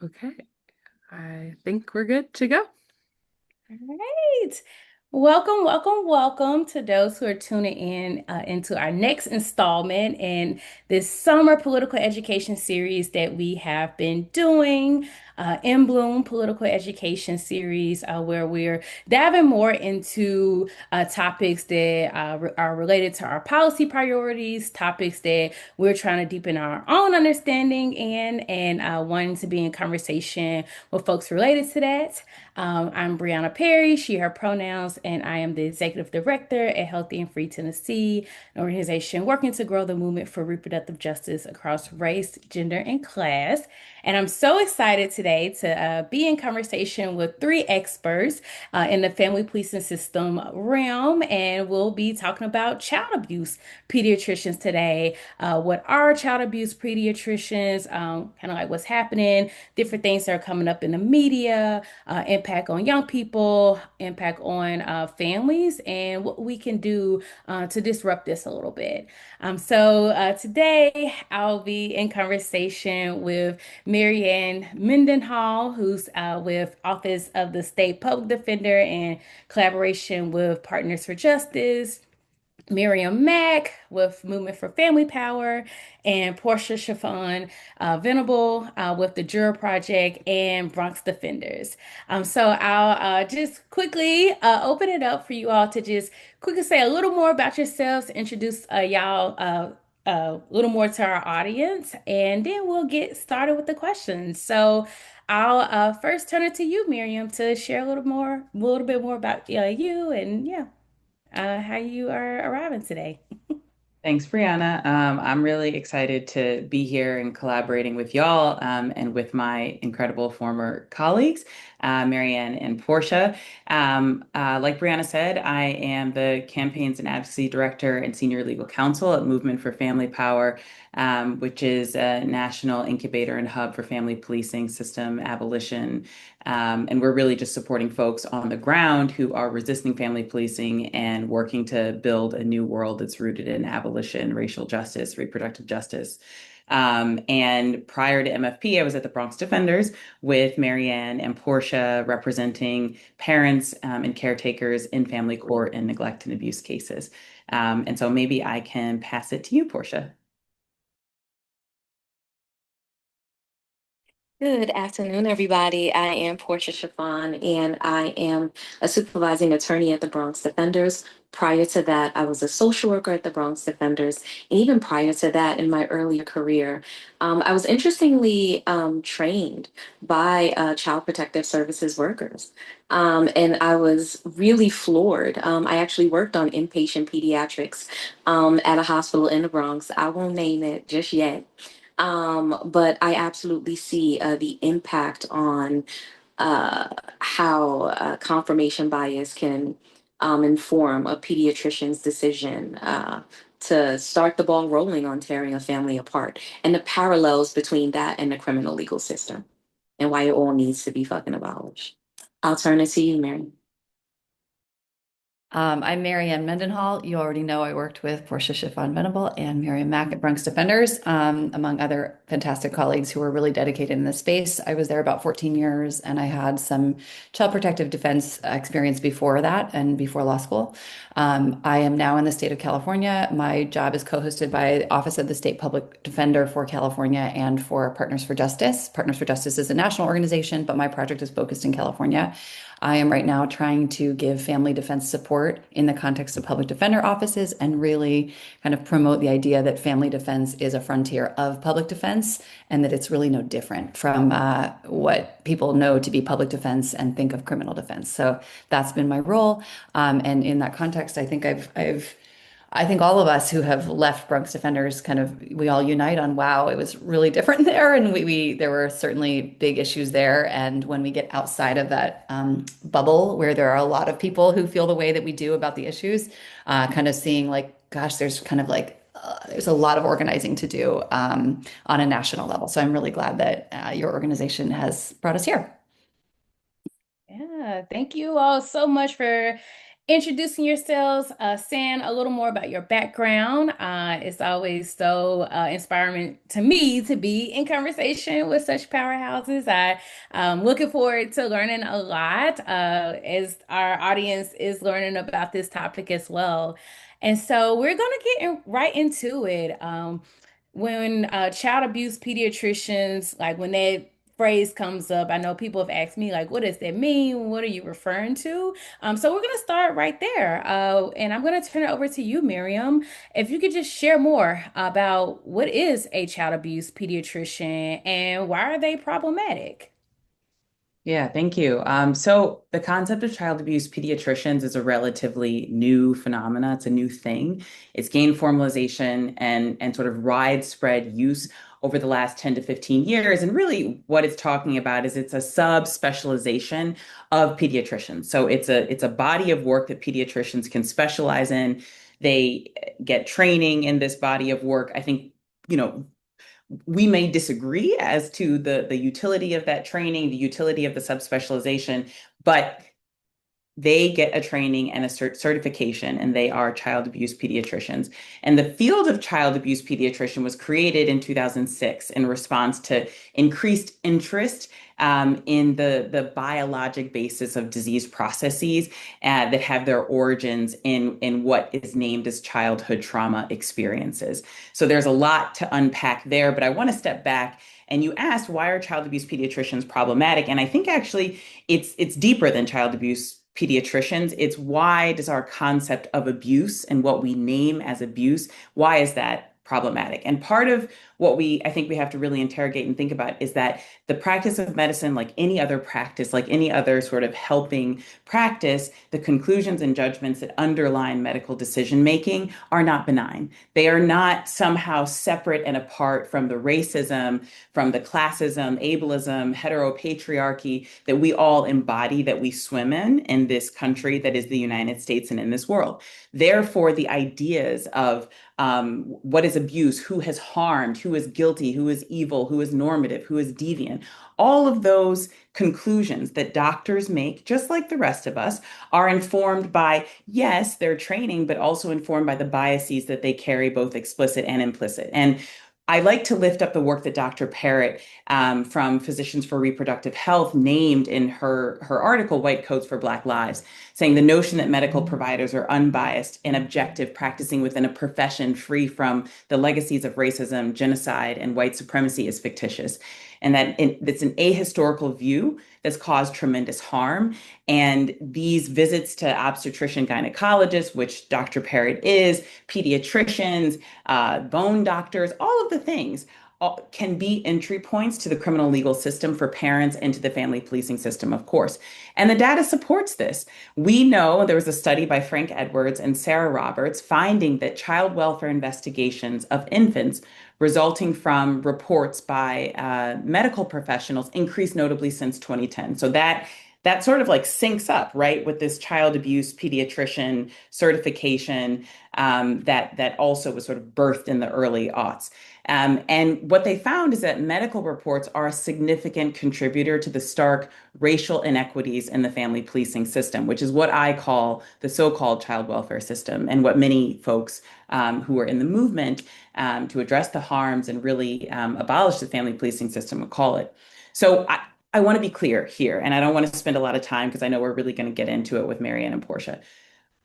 Okay, I think we're good to go. All right. Welcome, welcome, welcome to those who are tuning in into our next installment in this summer political education series that we have been doing. In Bloom Political Education Series, where we're diving more into topics that are related to our policy priorities, topics that we're trying to deepen our own understanding in, and wanting to be in conversation with folks related to that. I'm Briana Perry, she, her pronouns, and I am the Executive Director at Healthy and Free Tennessee, an organization working to grow the movement for reproductive justice across race, gender, and class. And I'm so excited today to be in conversation with three experts in the family policing system realm, and we'll be talking about child abuse pediatricians today. What are child abuse pediatricians? Kind of like what's happening, different things that are coming up in the media, impact on young people, impact on families, and what we can do to disrupt this a little bit. So today I'll be in conversation with Mary Anne Mendenhall, who's with Office of the State Public Defender in collaboration with Partners for Justice. Miriam Mack with Movement for Family Power, and Porsha Shaf'on Venable with the Juror Project and Bronx Defenders. So I'll just quickly open it up for you all to just quickly say a little more about yourselves, introduce y'all a little more to our audience, and then we'll get started with the questions. So I'll first turn it to you, Miriam, to share a little bit more about you and how you are arriving today. Thanks, Brianna. I'm really excited to be here and collaborating with y'all and with my incredible former colleagues, Mary Anne and Portia. Like Brianna said, I am the Campaigns and Advocacy Director and Senior Legal Counsel at Movement for Family Power, which is a national incubator and hub for family policing system abolition. And we're really just supporting folks on the ground who are resisting family policing and working to build a new world that's rooted in abolition, racial justice, reproductive justice. And prior to MFP, I was at the Bronx Defenders with Mary Anne and Portia representing parents and caretakers in family court and neglect and abuse cases. And so maybe I can pass it to you, Portia. Good afternoon, everybody. I am Porsha Shaf'on, and I am a supervising attorney at the Bronx Defenders. Prior to that, I was a social worker at the Bronx Defenders. And even prior to that, in my earlier career, I was interestingly trained by Child Protective Services workers. And I was really floored. I actually worked on inpatient pediatrics at a hospital in the Bronx. I won't name it just yet. But I absolutely see the impact on uh, how confirmation bias can inform a pediatrician's decision to start the ball rolling on tearing a family apart, and the parallels between that and the criminal legal system, and why it all needs to be fucking abolished. I'll turn it to you, Mary. I'm Mary Anne Mendenhall. You already know I worked with Porsha Shaf'on Venable and Miriam Mack at Bronx Defenders, among other fantastic colleagues who were really dedicated in this space. I was there about 14 years, and I had some child protective defense experience before that and before law school. I am now in the state of California. My job is co-hosted by the Office of the State Public Defender for California and for Partners for Justice. Partners for Justice is a national organization, but my project is focused in California. I am right now trying to give family defense support in the context of public defender offices and really kind of promote the idea that family defense is a frontier of public defense and that it's really no different from what people know to be public defense and think of criminal defense. So that's been my role. And in that context, I think all of us who have left Bronx Defenders kind of we all unite on wow, it was really different there, and we there were certainly big issues there. And when we get outside of that bubble where there are a lot of people who feel the way that we do about the issues, kind of seeing like, gosh, there's kind of like there's a lot of organizing to do on a national level. So I'm really glad that your organization has brought us here. Yeah, thank you all so much for introducing yourselves, saying a little more about your background. It's always so inspiring to me to be in conversation with such powerhouses. I'm looking forward to learning a lot as our audience is learning about this topic as well. And so we're going to get right into it. When child abuse pediatricians, like when that phrase comes up, I know people have asked me, like, what does that mean? What are you referring to? So we're going to start right there. And I'm going to turn it over to you, Miriam. If you could just share more about what is a child abuse pediatrician and why are they problematic? Yeah, thank you. So the concept of child abuse pediatricians is a relatively new phenomena. It's a new thing. It's gained formalization and sort of widespread use over the last 10 to 15 years. And really what it's talking about is it's a subspecialization of pediatricians. So it's a body of work that pediatricians can specialize in. They get training in this body of work. I think, you know, we may disagree as to the utility of that training, the utility of the subspecialization, but they get a training and a certification, and they are child abuse pediatricians. And the field of child abuse pediatrician was created in 2006 in response to increased interest in the biologic basis of disease processes that have their origins in what is named as childhood trauma experiences. So there's a lot to unpack there, but I want to step back. And you asked, why are child abuse pediatricians problematic? And I think actually it's deeper than child abuse pediatricians. It's why does our concept of abuse and what we name as abuse, why is that problematic? And part of what I think we have to really interrogate and think about is that the practice of medicine, like any other practice, like any other sort of helping practice, the conclusions and judgments that underline medical decision making are not benign. They are not somehow separate and apart from the racism, from the classism, ableism, heteropatriarchy that we all embody, that we swim in this country that is the United States and in this world. Therefore, the ideas of what is abuse, who has harmed, who is guilty, who is evil, who is normative, who is deviant, all of those conclusions that doctors make, just like the rest of us, are informed by, yes, their training, but also informed by the biases that they carry, both explicit and implicit. And I like to lift up the work that Dr. Parrott from Physicians for Reproductive Health named in her article, White Coats for Black Lives, saying the notion that medical providers are unbiased and objective, practicing within a profession free from the legacies of racism, genocide, and white supremacy is fictitious. And that it's an ahistorical view that's caused tremendous harm. And these visits to obstetrician gynecologists, which Dr. Parrott is, pediatricians, bone doctors, all of the things can be entry points to the criminal legal system for parents and to the family policing system, of course. And the data supports this. We know there was a study by Frank Edwards and Sarah Roberts finding that child welfare investigations of infants resulting from reports by medical professionals increased notably since 2010. So that sort of like syncs up, right, with this child abuse pediatrician certification that also was sort of birthed in the early aughts. And what they found is that medical reports are a significant contributor to the stark racial inequities in the family policing system, which is what I call the so-called child welfare system, and what many folks who are in the movement to address the harms and really abolish the family policing system would call it. So I want to be clear here, and I don't want to spend a lot of time because I know we're really going to get into it with Mary Anne and Porsha.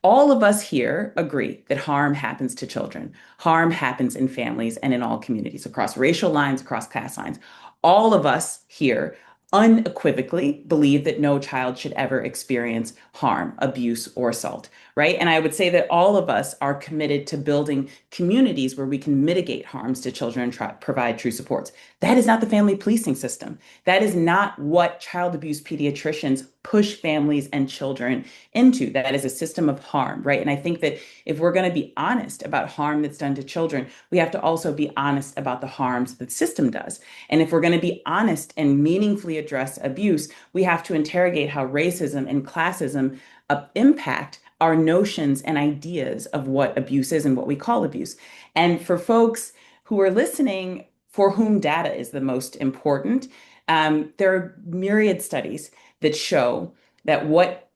All of us here agree that harm happens to children. Harm happens in families and in all communities, across racial lines, across class lines. All of us here unequivocally believe that no child should ever experience harm, abuse, or assault, right? And I would say that all of us are committed to building communities where we can mitigate harms to children and provide true supports. That is not the family policing system. That is not what child abuse pediatricians push families and children into. That is a system of harm, right? And I think that if we're going to be honest about harm that's done to children, we have to also be honest about the harms that the system does. And if we're going to be honest and meaningfully address abuse, we have to interrogate how racism and classism impact our notions and ideas of what abuse is and what we call abuse. And for folks who are listening, for whom data is the most important, there are myriad studies that show that what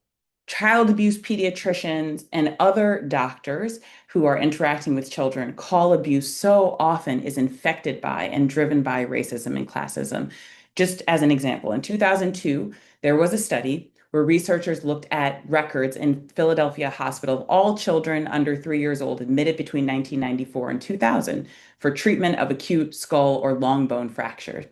child abuse pediatricians and other doctors who are interacting with children call abuse so often is infected by and driven by racism and classism. Just as an example, in 2002, there was a study where researchers looked at records in Philadelphia Hospital of all children under 3 years old admitted between 1994 and 2000 for treatment of acute skull or long bone fracture.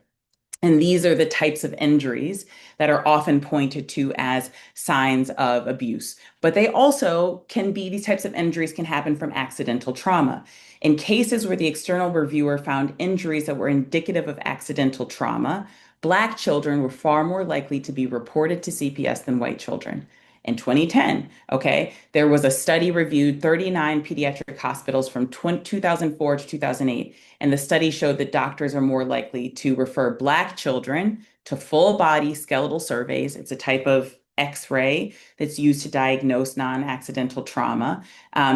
And these are the types of injuries that are often pointed to as signs of abuse. But they also can be, these types of injuries can happen from accidental trauma. In cases where the external reviewer found injuries that were indicative of accidental trauma, Black children were far more likely to be reported to CPS than white children. In 2010, okay, there was a study reviewed 39 pediatric hospitals from 2004 to 2008, and the study showed that doctors are more likely to refer Black children to full body skeletal surveys. It's a type of X-ray that's used to diagnose non-accidental trauma.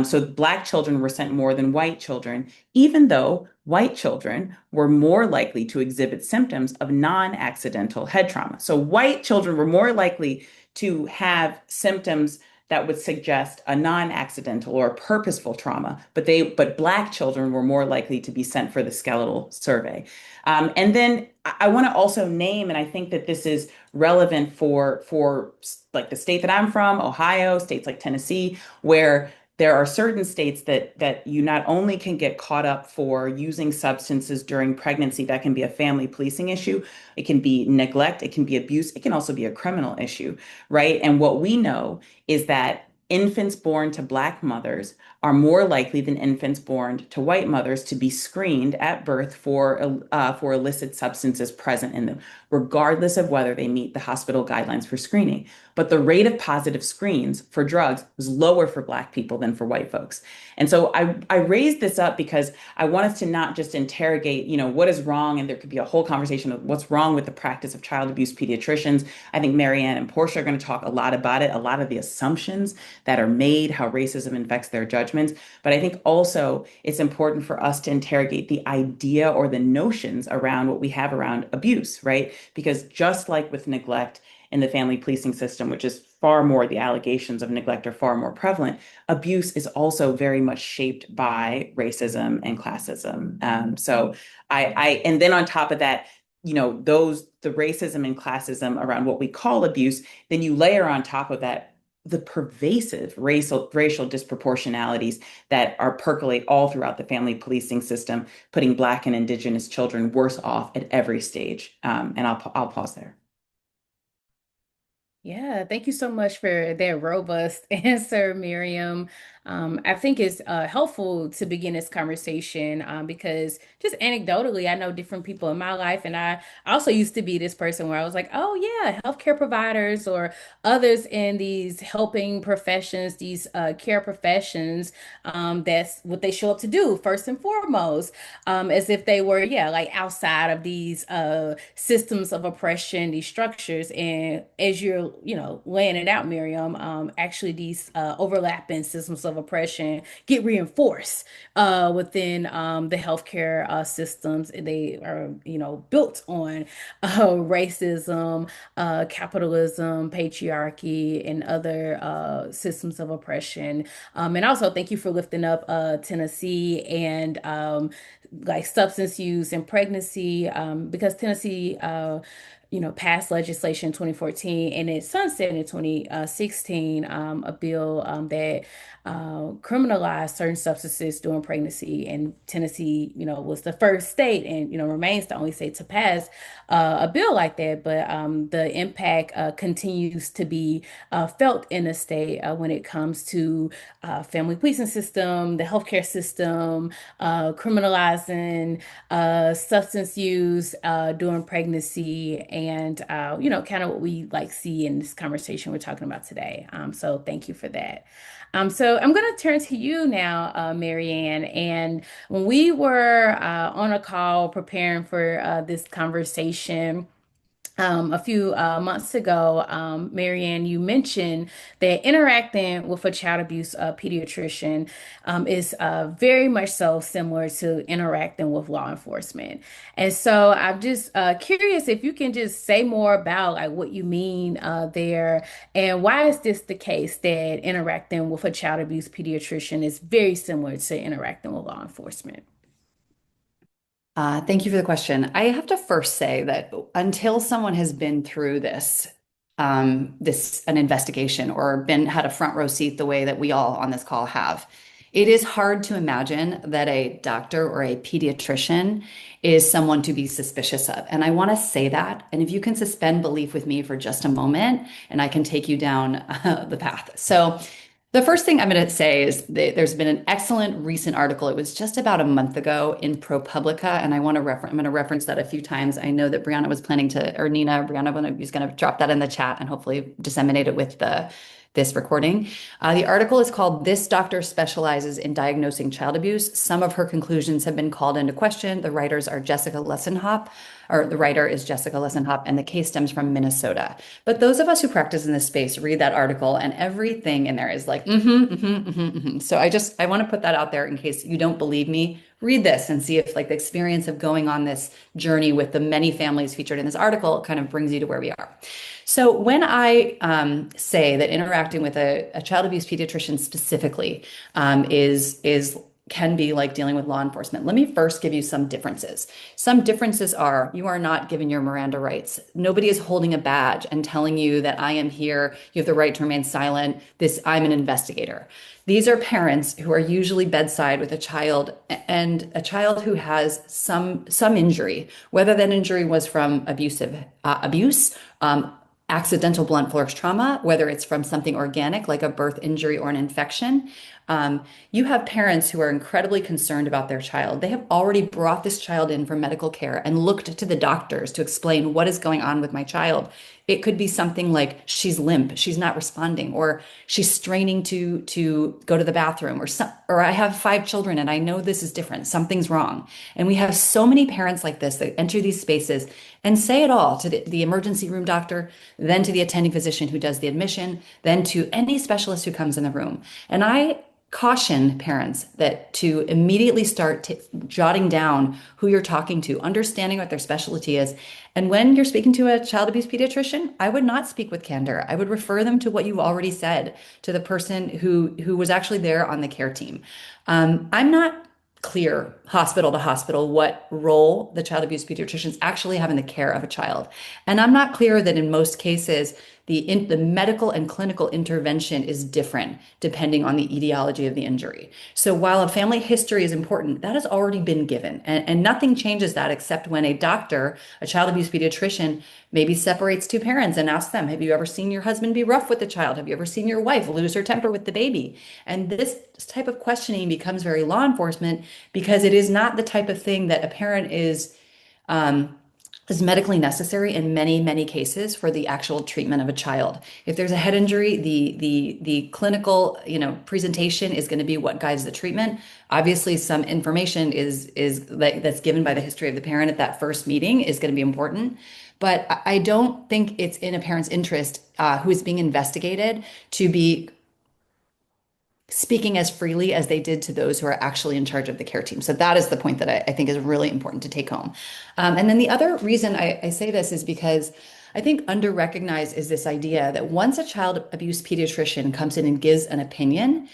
So Black children were sent more than white children, even though white children were more likely to exhibit symptoms of non-accidental head trauma. So white children were more likely to have symptoms that would suggest a non-accidental or purposeful trauma, but Black children were more likely to be sent for the skeletal survey. And then I want to also name, and I think that this is relevant for like the state that I'm from, Ohio, states like Tennessee, where there are certain states that you not only can get caught up for using substances during pregnancy, that can be a family policing issue, it can be neglect, it can be abuse, it can also be a criminal issue, right? And what we know is that infants born to Black mothers are more likely than infants born to white mothers to be screened at birth for illicit substances present in them, regardless of whether they meet the hospital guidelines for screening. But the rate of positive screens for drugs was lower for Black people than for white folks. And so I raised this up because I want us to not just interrogate, what is wrong, and there could be a whole conversation of what's wrong with the practice of child abuse pediatricians. I think Mary Anne and Porsha are going to talk a lot about it, a lot of the assumptions that are made, how racism infects their judgments. But I think also it's important for us to interrogate the idea or the notions around what we have around abuse, right? Because just like with neglect in the family policing system, which is far more, the allegations of neglect are far more prevalent, abuse is also very much shaped by racism and classism. And then on top of that, the racism and classism around what we call abuse, then you layer on top of that the pervasive racial disproportionalities that are percolate all throughout the family policing system, putting Black and Indigenous children worse off at every stage. And I'll pause there. Yeah, thank you so much for that robust answer, Miriam. I think it's helpful to begin this conversation because just anecdotally, I know different people in my life, and I also used to be this person where I was like, oh yeah, healthcare providers or others in these helping professions, these care professions, that's what they show up to do first and foremost, as if they were, yeah, like outside of these systems of oppression, these structures. And as you're, laying it out, Miriam, actually these overlapping systems of oppression get reinforced within the healthcare systems. They are, built on racism, capitalism, patriarchy, and other systems of oppression. And also, thank you for lifting up Tennessee and like substance use and pregnancy, because Tennessee passed legislation in 2014 and it sunset in 2016, a bill that criminalized certain substances during pregnancy. And Tennessee, was the first state and, remains the only state to pass a bill like that. But the impact continues to be felt in the state when it comes to family policing system, the healthcare system, criminalizing substance use during pregnancy, and kind of what we like see in this conversation we're talking about today. So thank you for that. So I'm going to turn to you now, Mary Anne. And when we were on a call preparing for this conversation, A few months ago, Mary Anne, you mentioned that interacting with a child abuse pediatrician is very much so similar to interacting with law enforcement. And so I'm just curious if you can just say more about like what you mean there, and why is this the case that interacting with a child abuse pediatrician is very similar to interacting with law enforcement? Thank you for the question. I have to first say that until someone has been through an investigation or had a front row seat the way that we all on this call have, it is hard to imagine that a doctor or a pediatrician is someone to be suspicious of. And I want to say that. And if you can suspend belief with me for just a moment, and I can take you down the path. So the first thing I'm going to say is that there's been an excellent recent article. It was just about a month ago in ProPublica, and I'm going to reference that a few times. I know that Briana was planning to, or Briana is going to drop that in the chat and hopefully disseminate it with this recording. The article is called "This Doctor Specializes in Diagnosing Child Abuse." Some of her conclusions have been called into question. The writer is Jessica Lessenhop, and the case stems from Minnesota. But those of us who practice in this space read that article, and everything in there is like, So I want to put that out there in case you don't believe me. Read this and see if like the experience of going on this journey with the many families featured in this article kind of brings you to where we are. So when I say that interacting with a child abuse pediatrician specifically can be like dealing with law enforcement, let me first give you some differences. Some differences are you are not given your Miranda rights. Nobody is holding a badge and telling you that I am here. You have the right to remain silent. I'm an investigator. These are parents who are usually bedside with a child, and a child who has some injury, whether that injury was from abuse, accidental blunt force trauma, whether it's from something organic like a birth injury or an infection. You have parents who are incredibly concerned about their child. They have already brought this child in for medical care and looked to the doctors to explain what is going on with my child. It could be something like she's limp, she's not responding, or she's straining to go to the bathroom, or I have 5 children and I know this is different. Something's wrong. And we have so many parents like this that enter these spaces and say it all to the emergency room doctor, then to the attending physician who does the admission, then to any specialist who comes in the room. And I caution parents that to immediately start jotting down who you're talking to, understanding what their specialty is. And when you're speaking to a child abuse pediatrician, I would not speak with candor. I would refer them to what you've already said to the person who was actually there on the care team. I'm not clear hospital to hospital what role the child abuse pediatricians actually have in the care of a child. And I'm not clear that in most cases, the medical and clinical intervention is different depending on the etiology of the injury. So while a family history is important, that has already been given. And nothing changes that except when a doctor, a child abuse pediatrician, maybe separates 2 parents and asks them, have you ever seen your husband be rough with the child? Have you ever seen your wife lose her temper with the baby? And this type of questioning becomes very law enforcement because it is not the type of thing that a parent is medically necessary in many, many cases for the actual treatment of a child. If there's a head injury, the clinical, presentation is going to be what guides the treatment. Obviously, some information that's given by the history of the parent at that first meeting is going to be important. But I don't think it's in a parent's interest who is being investigated to be speaking as freely as they did to those who are actually in charge of the care team. So that is the point that I think is really important to take home. And then the other reason I say this is because I think under-recognized is this idea that once a child abuse pediatrician comes in and gives an opinion,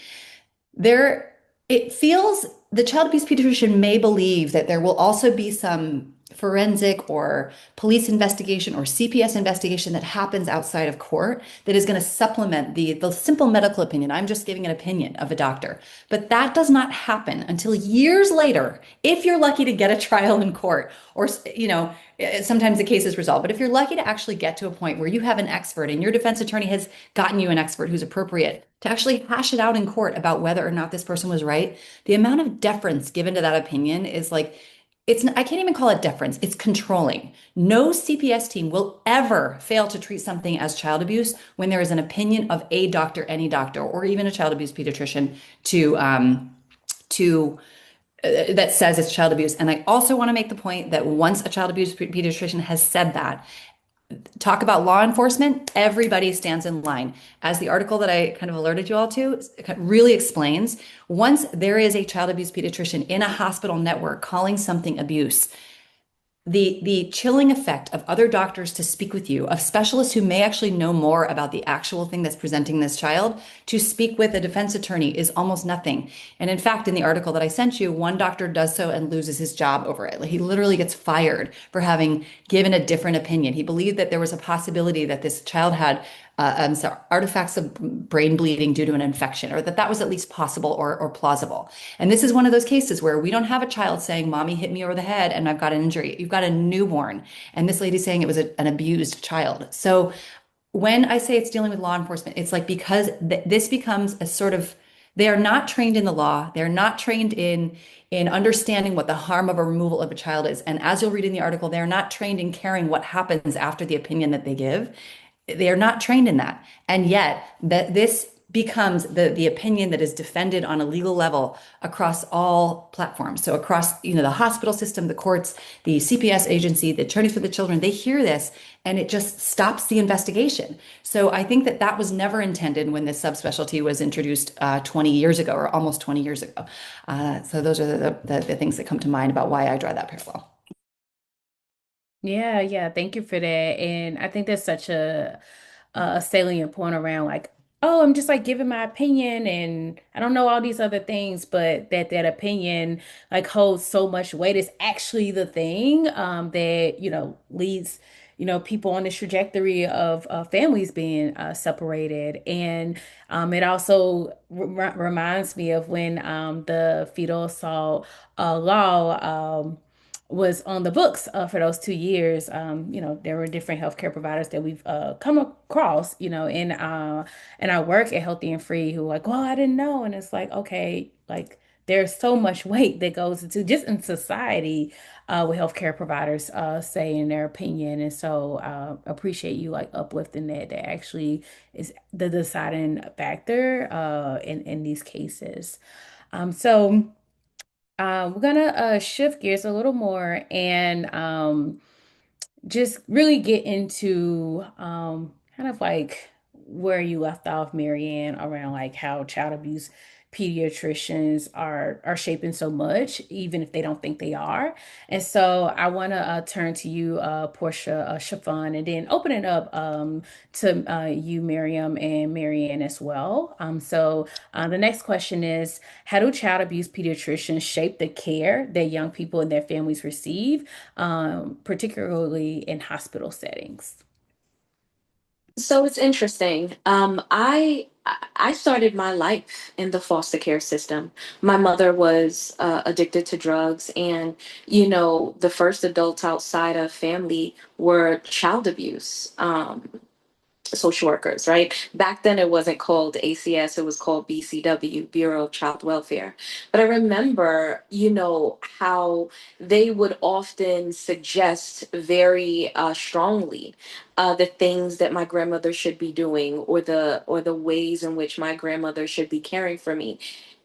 it feels the child abuse pediatrician may believe that there will also be some forensic or police investigation or CPS investigation that happens outside of court that is going to supplement the simple medical opinion. I'm just giving an opinion of a doctor. But that does not happen until years later, if you're lucky to get a trial in court, or, sometimes the case is resolved. But if you're lucky to actually get to a point where you have an expert and your defense attorney has gotten you an expert who's appropriate to actually hash it out in court about whether or not this person was right, the amount of deference given to that opinion is like, I can't even call it deference. It's controlling. No CPS team will ever fail to treat something as child abuse when there is an opinion of a doctor, any doctor, or even a child abuse pediatrician that says it's child abuse. And I also want to make the point that once a child abuse pediatrician has said that, talk about law enforcement, everybody stands in line. As the article that I kind of alerted you all to really explains, once there is a child abuse pediatrician in a hospital network calling something abuse, the chilling effect of other doctors to speak with you, of specialists who may actually know more about the actual thing that's presenting this child, to speak with a defense attorney is almost nothing. And in fact, in the article that I sent you, one doctor does so and loses his job over it. Like, he literally gets fired for having given a different opinion. He believed that there was a possibility that this child had artifacts of brain bleeding due to an infection, or that was at least possible or plausible. And this is one of those cases where we don't have a child saying, "Mommy hit me over the head and I've got an injury." You've got a newborn, and this lady's saying it was an abused child. So when I say it's dealing with law enforcement, it's like, because this becomes a sort of, they are not trained in the law. They're not trained in understanding what the harm of a removal of a child is. And as you'll read in the article, they're not trained in caring what happens after the opinion that they give. They are not trained in that. And yet this becomes the opinion that is defended on a legal level across all platforms. So across, the hospital system, the courts, the CPS agency, the attorneys for the children, they hear this and it just stops the investigation. So I think that was never intended when this subspecialty was introduced 20 years ago, or almost 20 years ago. So those are the things that come to mind about why I draw that parallel. Yeah. Thank you for that. And I think that's such a salient point around, like, oh, I'm just like giving my opinion and I don't know all these other things, but that opinion like holds so much weight. It's actually the thing that, leads, people on this trajectory of families being separated. And it also reminds me of when the fetal assault law was on the books for those 2 years. There were different healthcare providers that we've come across, in our work at Healthy and Free, who like, well, I didn't know. And it's like, okay, like there's so much weight that goes into just in society with healthcare providers saying their opinion. And so appreciate you like uplifting that actually is the deciding factor in these cases. So we're gonna shift gears a little more and just really get into kind of like where you left off, Mary Anne, around like how child abuse pediatricians are shaping so much, even if they don't think they are. And so I want to turn to you, Porsha Shaf'on, and then open it up to you, Miriam, and Mary Anne as well. So the next question is, how do child abuse pediatricians shape the care that young people and their families receive, particularly in hospital settings? So it's interesting. I started my life in the foster care system. My mother was addicted to drugs, and the first adults outside of family were child abuse. Social workers, right? Back then it wasn't called ACS, it was called BCW, Bureau of Child Welfare. But I remember, how they would often suggest very strongly the things that my grandmother should be doing, or the ways in which my grandmother should be caring for me,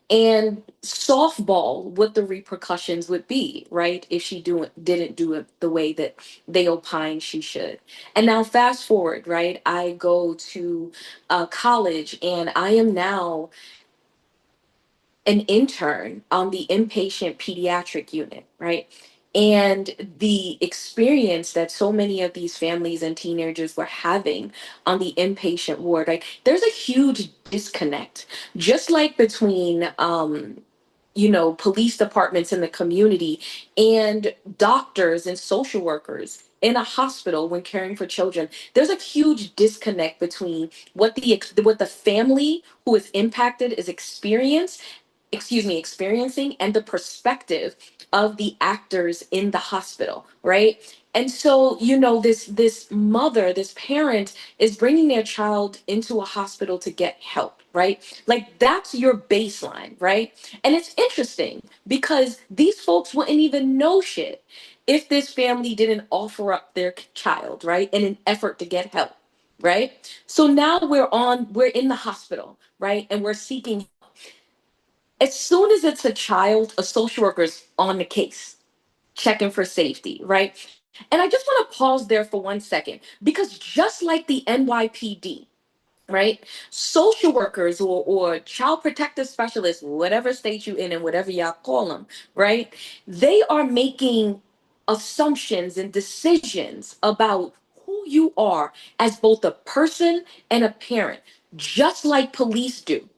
and softball what the repercussions would be, right, if she didn't do it the way that they opine she should. And now fast forward, right, I go to college, and I am now an intern on the inpatient pediatric unit, right? And the experience that so many of these families and teenagers were having on the inpatient ward, right? There's a huge disconnect, just like between, police departments in the community and doctors and social workers in a hospital when caring for children. There's a huge disconnect between what the family who is impacted is experiencing, and the perspective of the actors in the hospital, right? And so, this mother, this parent is bringing their child into a hospital to get help, right? Like, that's your baseline, right? And it's interesting because these folks wouldn't even know shit if this family didn't offer up their child, right, in an effort to get help, right? So now we're in the hospital, right, and we're seeking. As soon as it's a child, a social worker's on the case, checking for safety, right? And I just want to pause there for 1 second, because just like the NYPD, right? Social workers or child protective specialists, whatever state you in and whatever y'all call them, right? They are making assumptions and decisions about who you are as both a person and a parent, just like police do.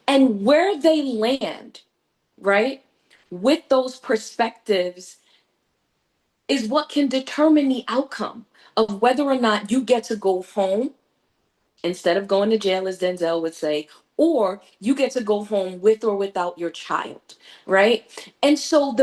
And where they land, right, with those perspectives is what can determine the outcome of whether or not you get to go home instead of going to jail, as Denzel would say, or you get to go home with or without your child, right? And so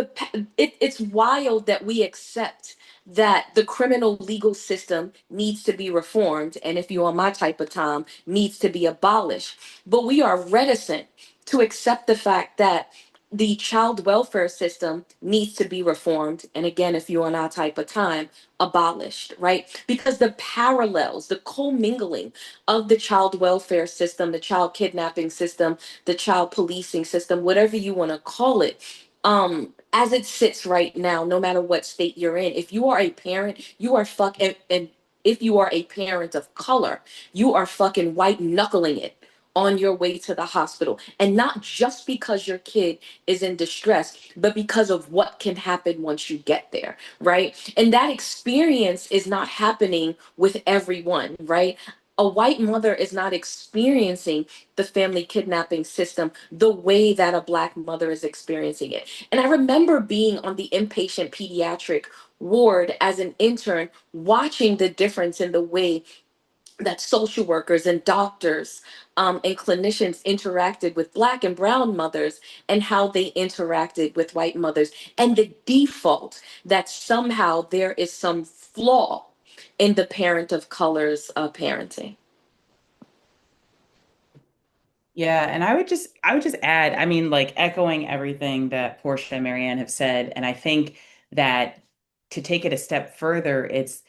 it's wild that we accept that the criminal legal system needs to be reformed, and if you're on my type of time, needs to be abolished. But we are reticent to accept the fact that the child welfare system needs to be reformed, and again, if you're on our type of time, abolished, right? Because the parallels, the commingling of the child welfare system, the child kidnapping system, the child policing system, whatever you want to call it, as it sits right now, no matter what state you're in, if you are a parent, you are and if you are a parent of color, you are fucking white knuckling it on your way to the hospital. And not just because your kid is in distress, but because of what can happen once you get there, right? And that experience is not happening with everyone, right? A white mother is not experiencing the family kidnapping system the way that a black mother is experiencing it. And I remember being on the inpatient pediatric ward as an intern, watching the difference in the way that social workers and doctors and clinicians interacted with Black and Brown mothers and how they interacted with white mothers, and the default that somehow there is some flaw in the parent of color's parenting. Yeah, and I would just add, I mean, like echoing everything that Portia and Mary Anne have said, and I think that to take it a step further, it's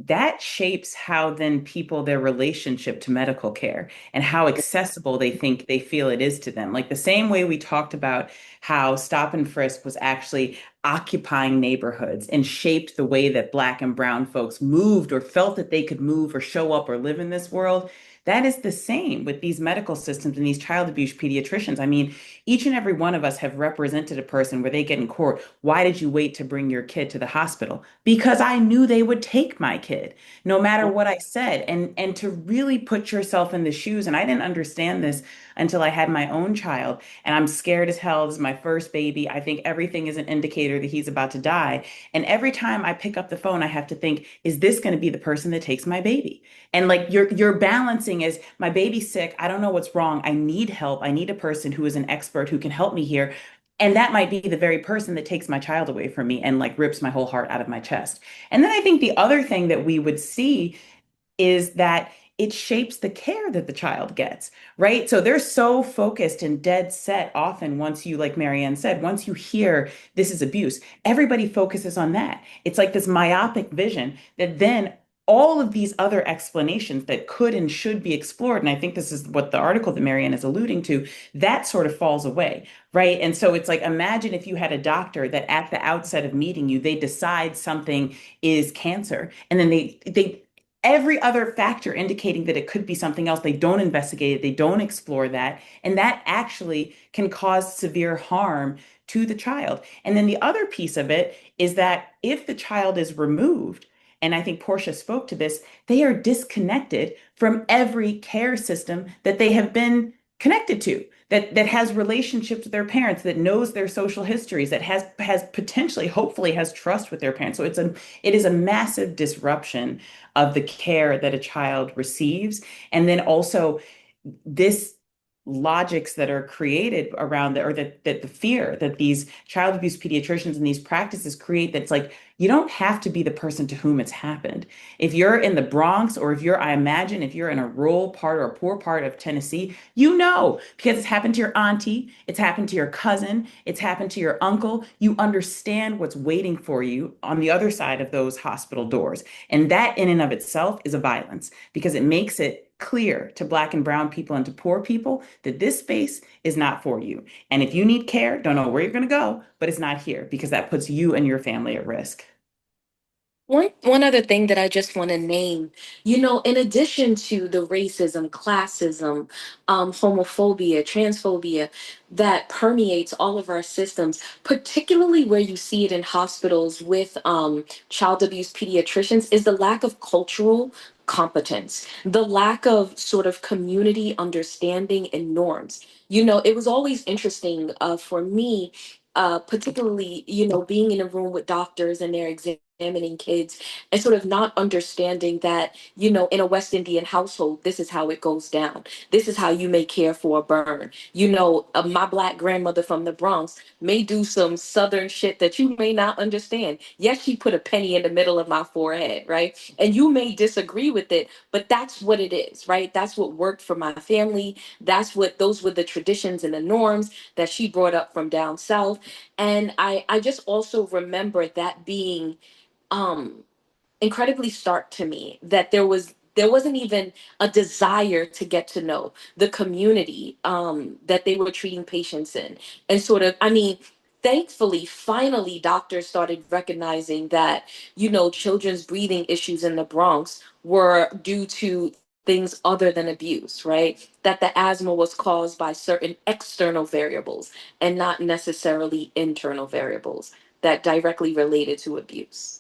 that shapes how then people their relationship to medical care and how accessible they think they feel it is to them. Like the same way we talked about how stop and frisk was actually occupying neighborhoods and shaped the way that Black and Brown folks moved or felt that they could move or show up or live in this world. That is the same with these medical systems and these child abuse pediatricians. I mean, each and every one of us have represented a person where they get in court. Why did you wait to bring your kid to the hospital? Because I knew they would take my kid, no matter what I said. And to really put yourself in the shoes, and I didn't understand this until I had my own child, and I'm scared as hell. This is my first baby. I think everything is an indicator that he's about to die. And every time I pick up the phone, I have to think, is this going to be the person that takes my baby? And like you're balancing is my baby's sick. I don't know what's wrong. I need help. I need a person who is an expert who can help me here. And that might be the very person that takes my child away from me and like rips my whole heart out of my chest. And then I think the other thing that we would see is that it shapes the care that the child gets, right? So they're so focused and dead set often once you, like Mary Anne said, once you hear this is abuse, everybody focuses on that. It's like this myopic vision that then all of these other explanations that could and should be explored, and I think this is what the article that Mary Anne is alluding to, that sort of falls away, right? And so it's like, imagine if you had a doctor that at the outset of meeting you, they decide something is cancer, and then they every other factor indicating that it could be something else. They don't investigate it, they don't explore that. And that actually can cause severe harm to the child. And then the other piece of it is that if the child is removed, and I think Portia spoke to this, they are disconnected from every care system that they have been connected to. That has relationships with their parents, that knows their social histories, that has potentially, hopefully, has trust with their parents. So it is a massive disruption of the care that a child receives. And then also this logics that are created around or that the fear that these child abuse pediatricians and these practices create, that's like, you don't have to be the person to whom it's happened. If you're in the Bronx, or if you're, I imagine, if you're in a rural part or a poor part of Tennessee, you know, because it's happened to your auntie, it's happened to your cousin, it's happened to your uncle. You understand what's waiting for you on the other side of those hospital doors. And that in and of itself is a violence, because it makes it clear to Black and Brown people and to poor people that this space is not for you. And if you need care, don't know where you're going to go, but it's not here, because that puts you and your family at risk. One other thing that I just want to name, in addition to the racism, classism, homophobia, transphobia that permeates all of our systems, particularly where you see it in hospitals with child abuse pediatricians, is the lack of cultural competence, the lack of sort of community understanding and norms. It was always interesting for me, particularly, being in a room with doctors and they're examining kids and sort of not understanding that, in a West Indian household, this is how it goes down. This is how you may care for a burn. My Black grandmother from the Bronx may do some Southern shit that you may not understand. Yes, she put a penny in the middle of my forehead, right? And you may disagree with it, but that's what it is, right? That's what worked for my family. Those were the traditions and the norms that she brought up from down south. And I just also remember that being um incredibly stark to me, that there wasn't even a desire to get to know the community that they were treating patients in. And sort of, I mean, thankfully, finally, doctors started recognizing that, children's breathing issues in the Bronx were due to things other than abuse, right? That the asthma was caused by certain external variables and not necessarily internal variables that directly related to abuse.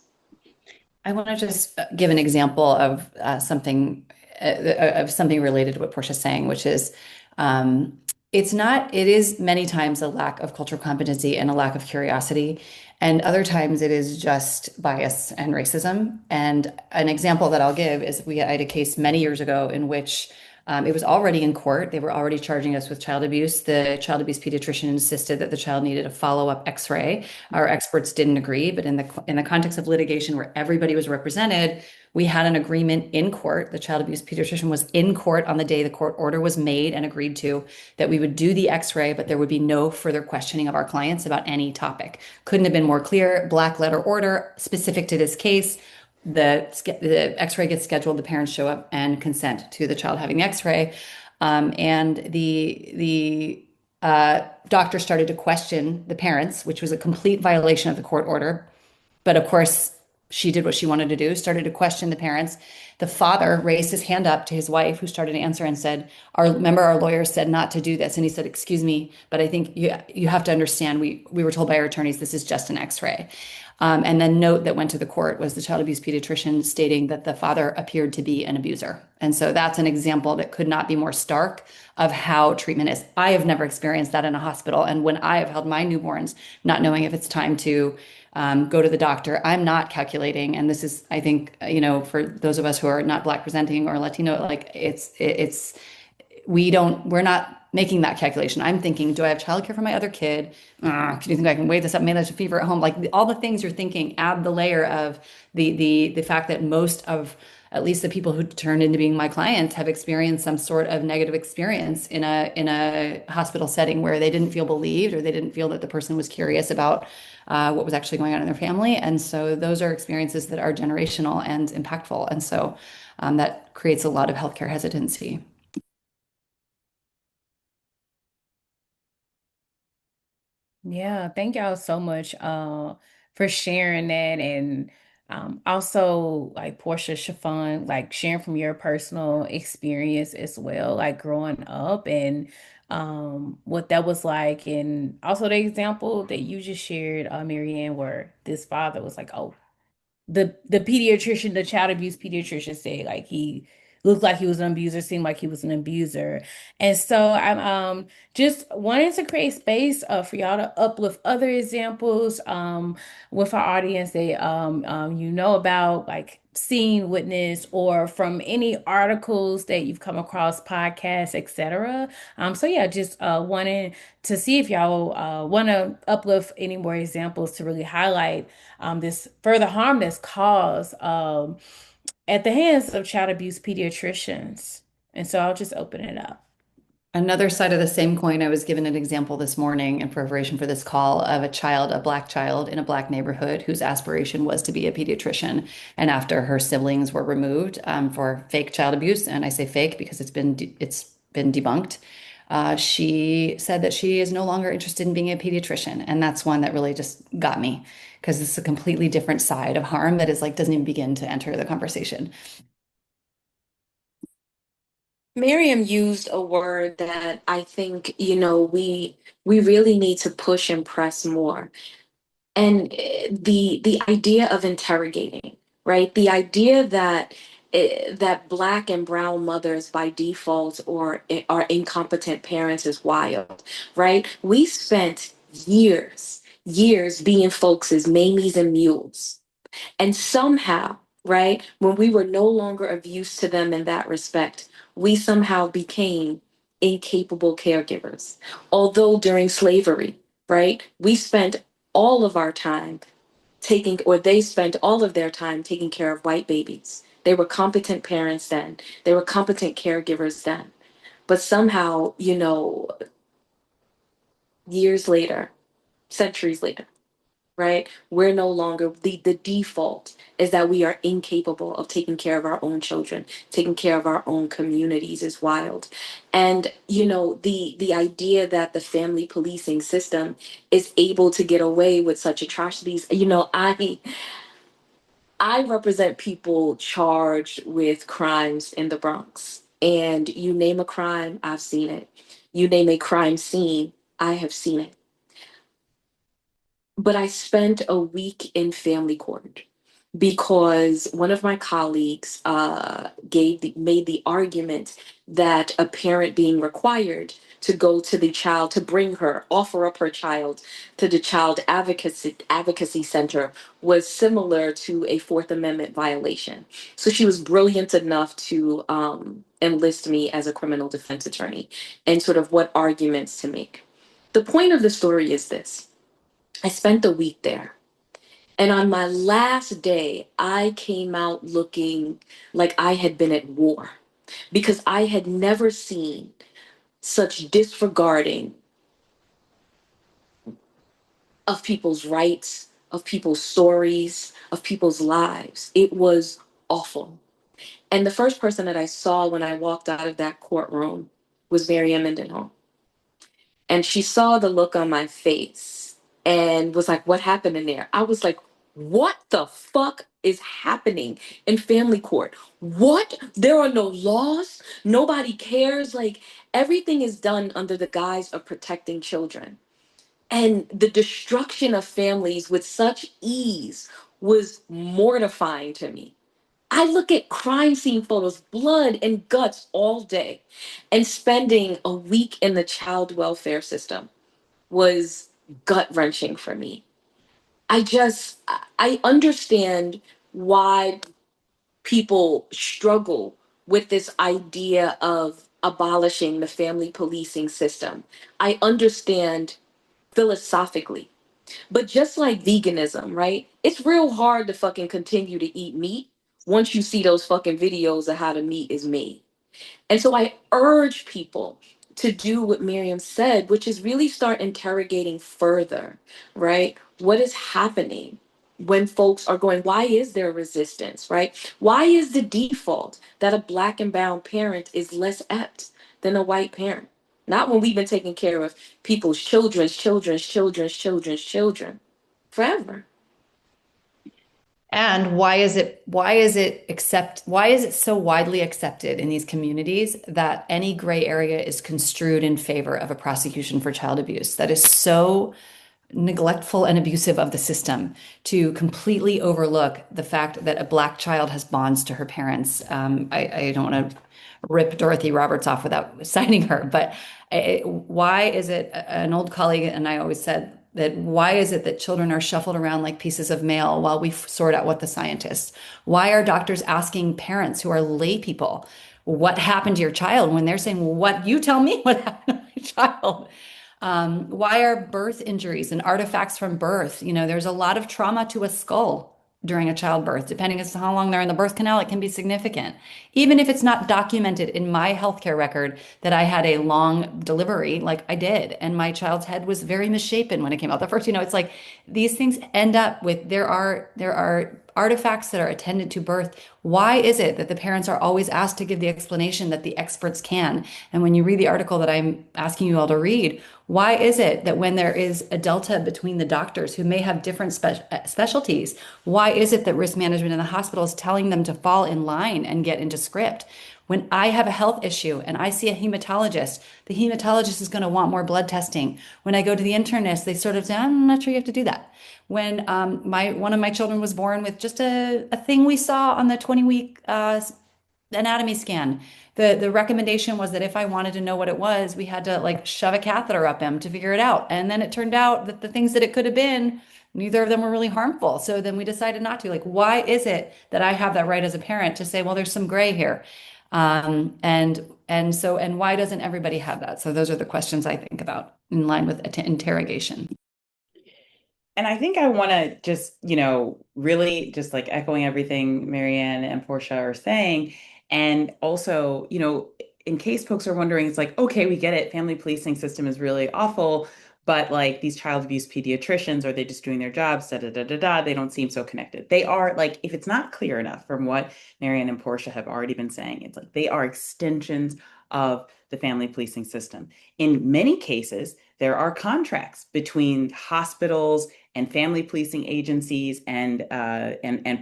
I want to just give an example of something related to what Portia's saying, which is um, it is many times a lack of cultural competency and a lack of curiosity. And other times it is just bias and racism. And an example that I'll give is I had a case many years ago in which it was already in court. They were already charging us with child abuse. The child abuse pediatrician insisted that the child needed a follow-up X-ray. Our experts didn't agree, but in the context of litigation where everybody was represented, we had an agreement in court. The child abuse pediatrician was in court on the day the court order was made and agreed to that we would do the X-ray, but there would be no further questioning of our clients about any topic. Couldn't have been more clear. Black letter order specific to this case. The X-ray gets scheduled, the parents show up and consent to the child having the X-ray. And the doctor started to question the parents, which was a complete violation of the court order. But of course, she did what she wanted to do, started to question the parents. The father raised his hand up to his wife, who started to answer and said, our lawyer said not to do this. And he said, excuse me, but I think you have to understand, we were told by our attorneys, this is just an X-ray. And then note that went to the court was the child abuse pediatrician stating that the father appeared to be an abuser. And so that's an example that could not be more stark of how treatment is. I have never experienced that in a hospital. And when I have held my newborns, not knowing if it's time to go to the doctor, I'm not calculating. And this is, I think, for those of us who are not Black presenting or Latino, like we're not making that calculation. I'm thinking, do I have childcare for my other kid? Do you think I can wait this up, manage a fever at home? Like all the things you're thinking, add the layer of the fact that most of at least the people who turned into being my clients have experienced some sort of negative experience in a hospital setting where they didn't feel believed or they didn't feel that the person was curious about what was actually going on in their family. And so those are experiences that are generational and impactful. And so that creates a lot of healthcare hesitancy. Yeah, thank y'all so much for sharing that, and also like Porsha Shaf'on, like sharing from your personal experience as well, like growing up and what that was like, and also the example that you just shared, Mary Anne, where this father was like, oh, the pediatrician, the child abuse pediatrician said like he looked like he was an abuser, seemed like he was an abuser. And so I'm just wanting to create space for y'all to uplift other examples with our audience that about, like seen, witnessed, or from any articles that you've come across, podcasts, etc. So yeah, just wanting to see if y'all want to uplift any more examples to really highlight this further harm that's caused at the hands of child abuse pediatricians. And so I'll just open it up. Another side of the same coin, I was given an example this morning in preparation for this call of a Black child in a Black neighborhood whose aspiration was to be a pediatrician. And after her siblings were removed for fake child abuse, and I say fake because it's been debunked, She said that she is no longer interested in being a pediatrician. And that's one that really just got me because it's a completely different side of harm that is like doesn't even begin to enter the conversation. Miriam used a word that I think, we really need to push and press more. And the idea of interrogating, right? The idea that that Black and brown mothers by default or are incompetent parents is wild, right? We spent years being folks as mamies and mules. And somehow, right, when we were no longer of use to them in that respect, we somehow became incapable caregivers. Although during slavery, right, we spent all of our time or they spent all of their time taking care of white babies. They were competent parents then, they were competent caregivers then. But somehow, years later, centuries later, right? We're no longer the default is that we are incapable of taking care of our own children, taking care of our own communities is wild. And the idea that the family policing system is able to get away with such atrocities, I represent people charged with crimes in the Bronx. And you name a crime, I've seen it. You name a crime scene, I have seen it. But I spent a week in family court because one of my colleagues made the argument that a parent being required to go to the child to offer up her child to the child advocacy center was similar to a Fourth Amendment violation. So she was brilliant enough to enlist me as a criminal defense attorney and sort of what arguments to make. The point of the story is this. I spent a week there. And on my last day, I came out looking like I had been at war because I had never seen such disregarding of people's rights, of people's stories, of people's lives. It was awful. And the first person that I saw when I walked out of that courtroom was Mary Anne Mendenhall. And she saw the look on my face and was like, "What happened in there?" I was like, "What the fuck is happening in family court? What? There are no laws. Nobody cares. Like everything is done under the guise of protecting children." And the destruction of families with such ease was mortifying to me. I look at crime scene photos, blood and guts all day, and spending a week in the child welfare system was gut wrenching for me. I understand why people struggle with this idea of abolishing the family policing system. I understand philosophically. But just like veganism, right? It's real hard to fucking continue to eat meat once you see those fucking videos of how the meat is made. And so I urge people to do what Miriam said, which is really start interrogating further, right? What is happening when folks are going, why is there resistance, right? Why is the default that a Black and brown parent is less apt than a white parent? Not when we've been taking care of people's children forever. And why is it so widely accepted in these communities that any gray area is construed in favor of a prosecution for child abuse? That is so neglectful and abusive of the system to completely overlook the fact that a Black child has bonds to her parents. I don't want to rip Dorothy Roberts off without citing her, but why is it, an old colleague and I always said that, why is it that children are shuffled around like pieces of mail while we sort out what the scientists? Why are doctors asking parents who are lay people what happened to your child when they're saying, well, what, you tell me what happened to my child? Why are birth injuries and artifacts from birth? There's a lot of trauma to a skull during a childbirth. Depending on how long they're in the birth canal, it can be significant. Even if it's not documented in my healthcare record that I had a long delivery, like I did, and my child's head was very misshapen when it came out the first, it's like these things end up with, there are artifacts that are attendant to birth, why is it that the parents are always asked to give the explanation that the experts can? And when you read the article that I'm asking you all to read, why is it that when there is a delta between the doctors who may have different specialties, why is it that risk management in the hospital is telling them to fall in line and get into script? When I have a health issue and I see a hematologist, the hematologist is going to want more blood testing. When I go to the internist, they sort of say, I'm not sure you have to do that. When one of my children was born with just a thing we saw on the 20-week anatomy scan, the recommendation was that if I wanted to know what it was, we had to like shove a catheter up him to figure it out. And then it turned out that the things that it could have been, neither of them were really harmful. So then we decided not to. Like, why is it that I have that right as a parent to say, well, there's some gray here? And why doesn't everybody have that? So those are the questions I think about in line with interrogation. And I think I want to just, really just like echoing everything Mary Anne and Porsha are saying. And also, in case folks are wondering, it's like, okay, we get it. Family policing system is really awful. But like these child abuse pediatricians, are they just doing their jobs? Da, da, da, da, da. They don't seem so connected. They are like, if it's not clear enough from what Mary Anne and Porsha have already been saying, it's like they are extensions of the family policing system. In many cases, there are contracts between hospitals and family policing agencies and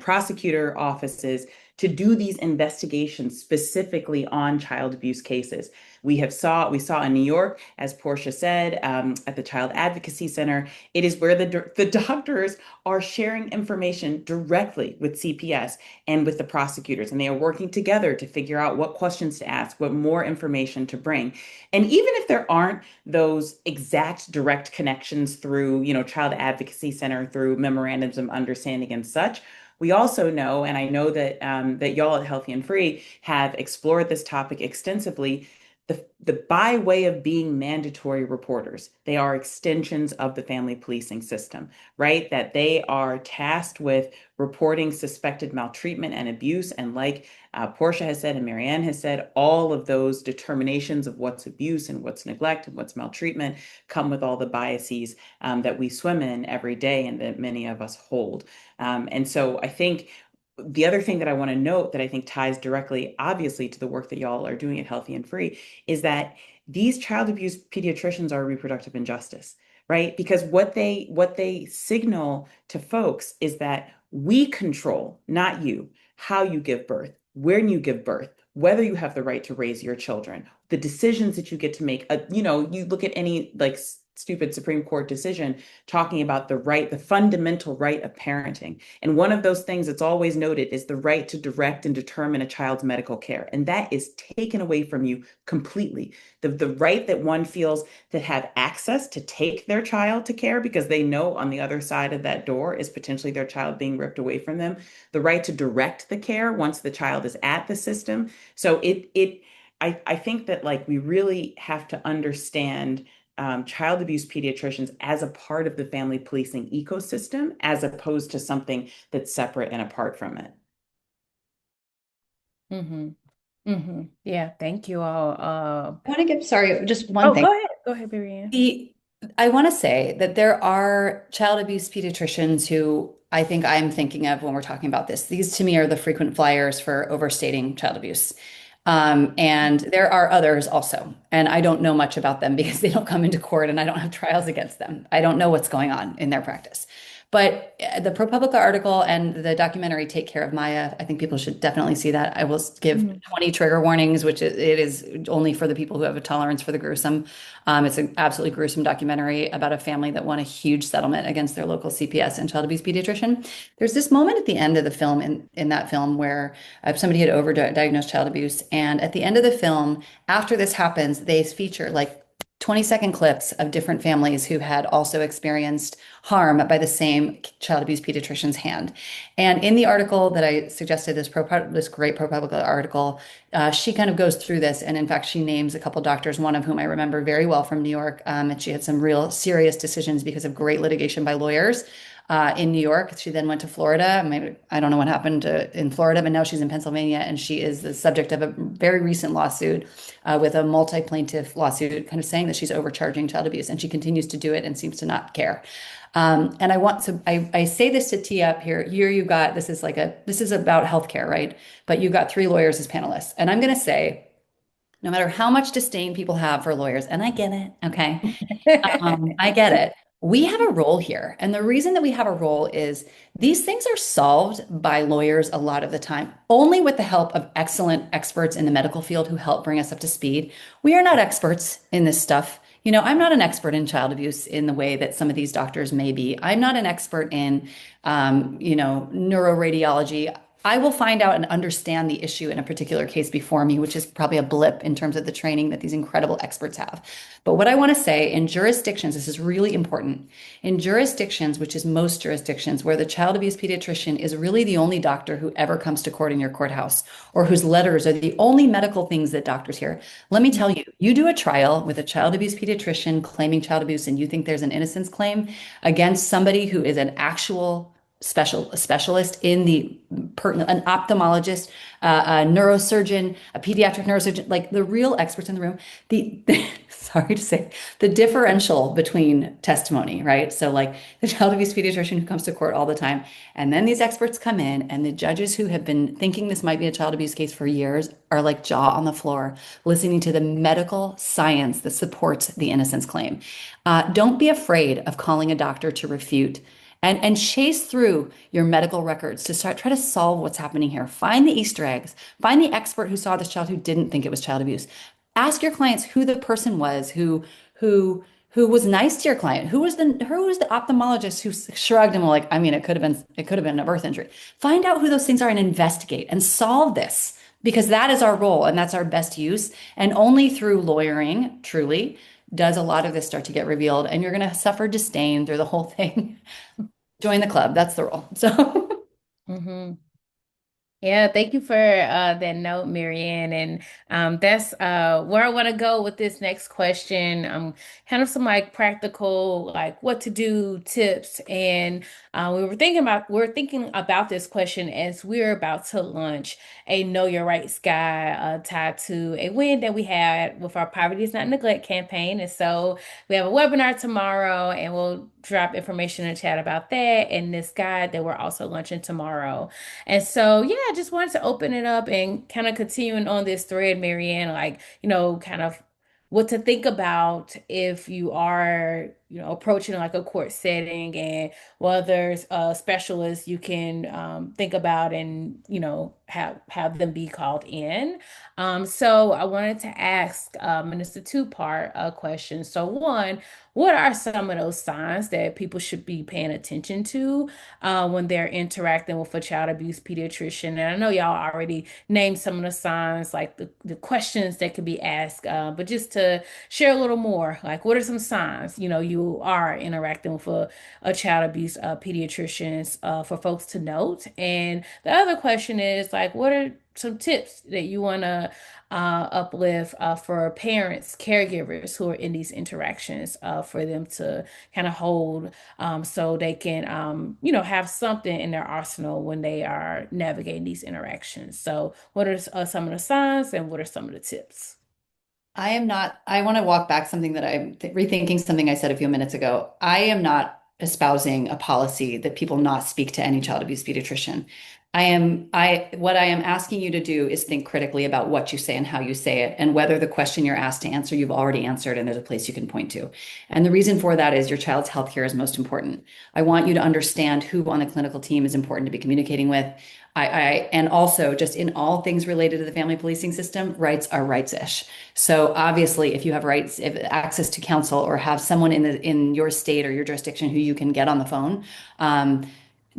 prosecutor offices to do these investigations specifically on child abuse cases. We saw in New York, as Porsha said, at the Child Advocacy Center, it is where the doctors are sharing information directly with CPS and with the prosecutors, and they are working together to figure out what questions to ask, what more information to bring. And even if there aren't those exact direct connections through, Child Advocacy Center, through memorandums of understanding and such, we also know, and I know that that y'all at Healthy and Free have explored this topic extensively, the by way of being mandatory reporters, they are extensions of the family policing system, right? That they are tasked with reporting suspected maltreatment and abuse. And like Porsha has said and Mary Anne has said, all of those determinations of what's abuse and what's neglect and what's maltreatment come with all the biases that we swim in every day and that many of us hold. And so I think the other thing that I want to note that I think ties directly, obviously, to the work that y'all are doing at Healthy and Free is that these child abuse pediatricians are reproductive injustice, right? Because what they signal to folks is that we control, not you, how you give birth, when you give birth, whether you have the right to raise your children, the decisions that you get to make. You look at any like stupid Supreme Court decision talking about the fundamental right of parenting. And one of those things that's always noted is the right to direct and determine a child's medical care. And that is taken away from you completely. The right that one feels that have access to take their child to care because they know on the other side of that door is potentially their child being ripped away from them. The right to direct the care once the child is at the system. So I think that like we really have to understand child abuse pediatricians as a part of the family policing ecosystem, as opposed to something that's separate and apart from it. Yeah, thank you all. I want to give, sorry, just one thing. Go ahead, Mary Anne. I want to say that there are child abuse pediatricians who I think I'm thinking of when we're talking about this. These to me are the frequent flyers for overstating child abuse. And there are others also, and I don't know much about them because they don't come into court and I don't have trials against them. I don't know what's going on in their practice. But the ProPublica article and the documentary Take Care of Maya, I think people should definitely see that. I will give 20 trigger warnings, which it is only for the people who have a tolerance for the gruesome. It's an absolutely gruesome documentary about a family that won a huge settlement against their local CPS and child abuse pediatrician. There's this moment at the end of the film, in that film, where somebody had overdiagnosed child abuse. And at the end of the film, after this happens, they feature like 20-second clips of different families who had also experienced harm by the same child abuse pediatrician's hand. And in the article that I suggested, this great ProPublica article, she kind of goes through this. And in fact, she names a couple doctors, one of whom I remember very well from New York. And she had some real serious decisions because of great litigation by lawyers in New York. She then went to Florida. Maybe, I don't know what happened in Florida, but now she's in Pennsylvania, and she is the subject of a very recent lawsuit with a multi-plaintiff lawsuit, kind of saying that she's overcharging child abuse, and she continues to do it and seems to not care. And I say this to tee up here. Here you got, this is about healthcare, right? But you got three lawyers as panelists. And I'm going to say, no matter how much disdain people have for lawyers, and I get it, okay? I get it. We have a role here. And the reason that we have a role is these things are solved by lawyers a lot of the time, only with the help of excellent experts in the medical field who help bring us up to speed. We are not experts in this stuff. You know, I'm not an expert in child abuse in the way that some of these doctors may be. I'm not an expert in, neuroradiology. I will find out and understand the issue in a particular case before me, which is probably a blip in terms of the training that these incredible experts have. But what I want to say, in jurisdictions, this is really important. In jurisdictions, which is most jurisdictions, where the child abuse pediatrician is really the only doctor who ever comes to court in your courthouse, or whose letters are the only medical things that doctors hear. Let me tell you, you do a trial with a child abuse pediatrician claiming child abuse, and you think there's an innocence claim against somebody who is an actual specialist in an ophthalmologist, a neurosurgeon, a pediatric neurosurgeon, like the real experts in the room. Sorry to say, the differential between testimony, right? So like the child abuse pediatrician who comes to court all the time, and then these experts come in, and the judges who have been thinking this might be a child abuse case for years are like jaw on the floor, listening to the medical science that supports the innocence claim. Don't be afraid of calling a doctor to refute and chase through your medical records to try to solve what's happening here. Find the Easter eggs. Find the expert who saw this child who didn't think it was child abuse. Ask your clients who the person was who was nice to your client. Who was the ophthalmologist who shrugged and was like, I mean, it could have been a birth injury. Find out who those things are and investigate and solve this, because that is our role and that's our best use. And only through lawyering, truly, does a lot of this start to get revealed, and you're going to suffer disdain through the whole thing. Join the club. That's the role. So, Mhm. Yeah, thank you for that note, Mary Anne. And that's where I want to go with this next question. Kind of some like practical, like what to do tips. And we're thinking about this question as we're about to launch a Know Your Rights guide tied to a win that we had with our Poverty is Not Neglect campaign. And so we have a webinar tomorrow, and we'll drop information in the chat about that and this guide that we're also launching tomorrow. And so, yeah, I just wanted to open it up and kind of continuing on this thread, Mary Anne, like, kind of what to think about if you are, approaching like a court setting, and whether there's a specialist you can think about and, have them be called in. So I wanted to ask, and it's a two-part question. So one, what are some of those signs that people should be paying attention to when they're interacting with a child abuse pediatrician? And I know y'all already named some of the signs, like the questions that could be asked, but just to share a little more, like what are some signs, you are interacting with a child abuse pediatrician for folks to note? And the other question is like, what are some tips that you want to uplift for parents, caregivers who are in these interactions for them to kind of hold so they can, have something in their arsenal when they are navigating these interactions. So, what are some of the signs and what are some of the tips? I want to walk back something that I'm rethinking something I said a few minutes ago. I am not espousing a policy that people not speak to any child abuse pediatrician. What I am asking you to do is think critically about what you say and how you say it, and whether the question you're asked to answer, you've already answered and there's a place you can point to. And the reason for that is your child's health care is most important. I want you to understand who on the clinical team is important to be communicating with. And also just in all things related to the family policing system, rights are rights-ish. So obviously, if you have rights, if access to counsel, or have someone in your state or your jurisdiction who you can get on the phone,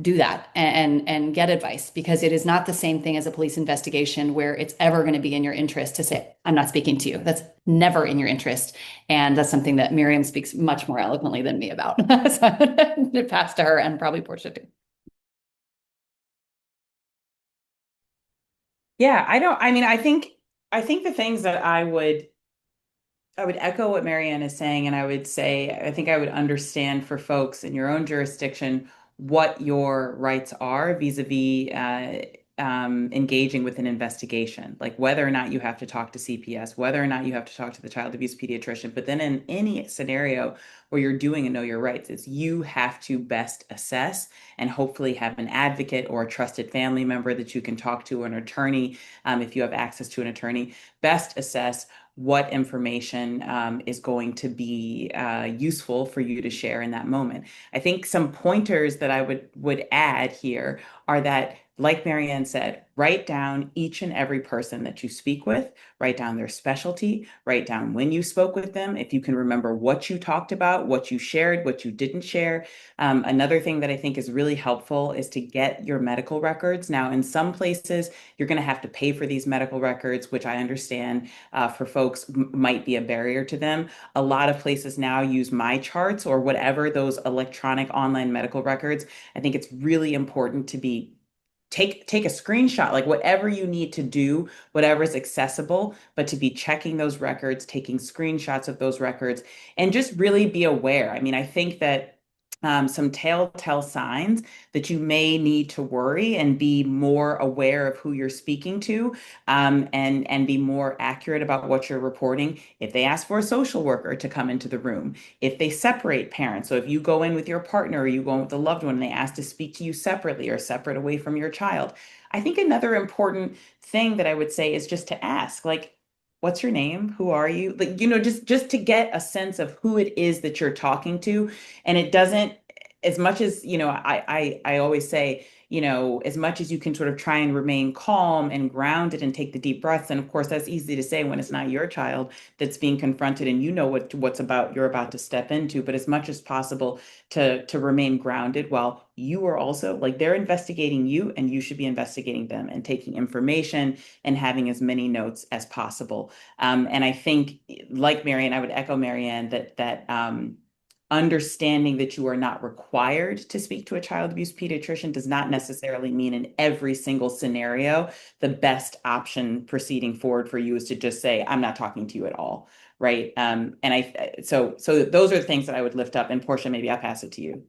do that and get advice, because it is not the same thing as a police investigation where it's ever going to be in your interest to say, I'm not speaking to you. That's never in your interest. And that's something that Miriam speaks much more eloquently than me about. So I'm going to pass to her, and probably Porsha too. Yeah, I think the things that I would echo what Mary Anne is saying, and I would say, I think I would understand for folks in your own jurisdiction what your rights are vis-a-vis engaging with an investigation, like whether or not you have to talk to CPS, whether or not you have to talk to the child abuse pediatrician. But then in any scenario where you're doing a know your rights, is you have to best assess and hopefully have an advocate or a trusted family member that you can talk to, an attorney, if you have access to an attorney, best assess what information is going to be useful for you to share in that moment. I think some pointers that I would add here are that, like Mary Anne said, write down each and every person that you speak with, write down their specialty, write down when you spoke with them, if you can remember what you talked about, what you shared, what you didn't share. Another thing that I think is really helpful is to get your medical records. Now, in some places, you're going to have to pay for these medical records, which I understand for folks might be a barrier to them. A lot of places now use My Charts or whatever those electronic online medical records. I think it's really important to be take a screenshot, like whatever you need to do, whatever is accessible, but to be checking those records, taking screenshots of those records, and just really be aware. I mean, I think that some telltale signs that you may need to worry and be more aware of who you're speaking to, and be more accurate about what you're reporting. If they ask for a social worker to come into the room, if they separate parents, so if you go in with your partner or you go in with a loved one and they ask to speak to you separately or separate away from your child, I think another important thing that I would say is just to ask, like, what's your name? Who are you? Like, just to get a sense of who it is that you're talking to. And it doesn't, as much as, I always say, as much as you can sort of try and remain calm and grounded and take the deep breaths. And of course, that's easy to say when it's not your child that's being confronted and you know you're about to step into. But as much as possible to remain grounded while you are also, like, they're investigating you and you should be investigating them and taking information and having as many notes as possible. And I think, like Mary Anne, I would echo Mary Anne that understanding that you are not required to speak to a child abuse pediatrician does not necessarily mean in every single scenario the best option proceeding forward for you is to just say, I'm not talking to you at all, right? So those are the things that I would lift up. And Porsha, maybe I'll pass it to you.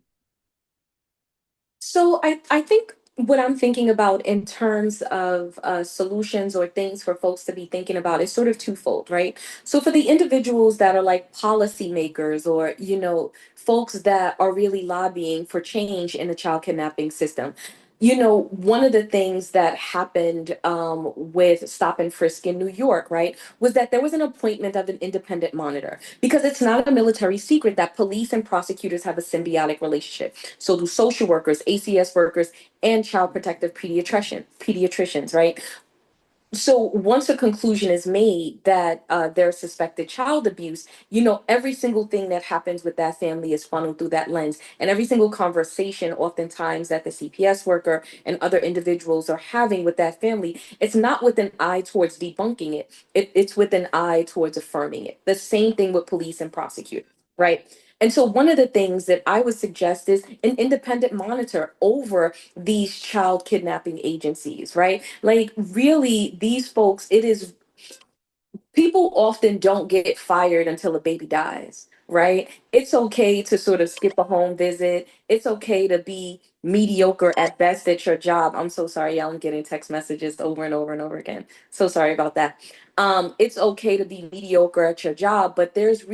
So I think what I'm thinking about in terms of solutions or things for folks to be thinking about is sort of twofold, right? So for the individuals that are like policymakers or, folks that are really lobbying for change in the child kidnapping system, one of the things that happened with Stop and Frisk in New York, right, was that there was an appointment of an independent monitor because it's not a military secret that police and prosecutors have a symbiotic relationship. So do social workers, ACS workers, and child protective pediatricians, right? So once a conclusion is made that there's suspected child abuse, every single thing that happens with that family is funneled through that lens. And every single conversation, oftentimes, that the CPS worker and other individuals are having with that family, it's not with an eye towards debunking it. It's with an eye towards affirming it. The same thing with police and prosecutors, right? And so one of the things that I would suggest is an independent monitor over these child kidnapping agencies, right? Like, really, these folks, people often don't get fired until a baby dies, right? It's okay to sort of skip a home visit. It's okay to be mediocre at best at your job. I'm so sorry, y'all. I'm getting text messages over and over and over again. So sorry about that. It's okay to be mediocre at your job, but there's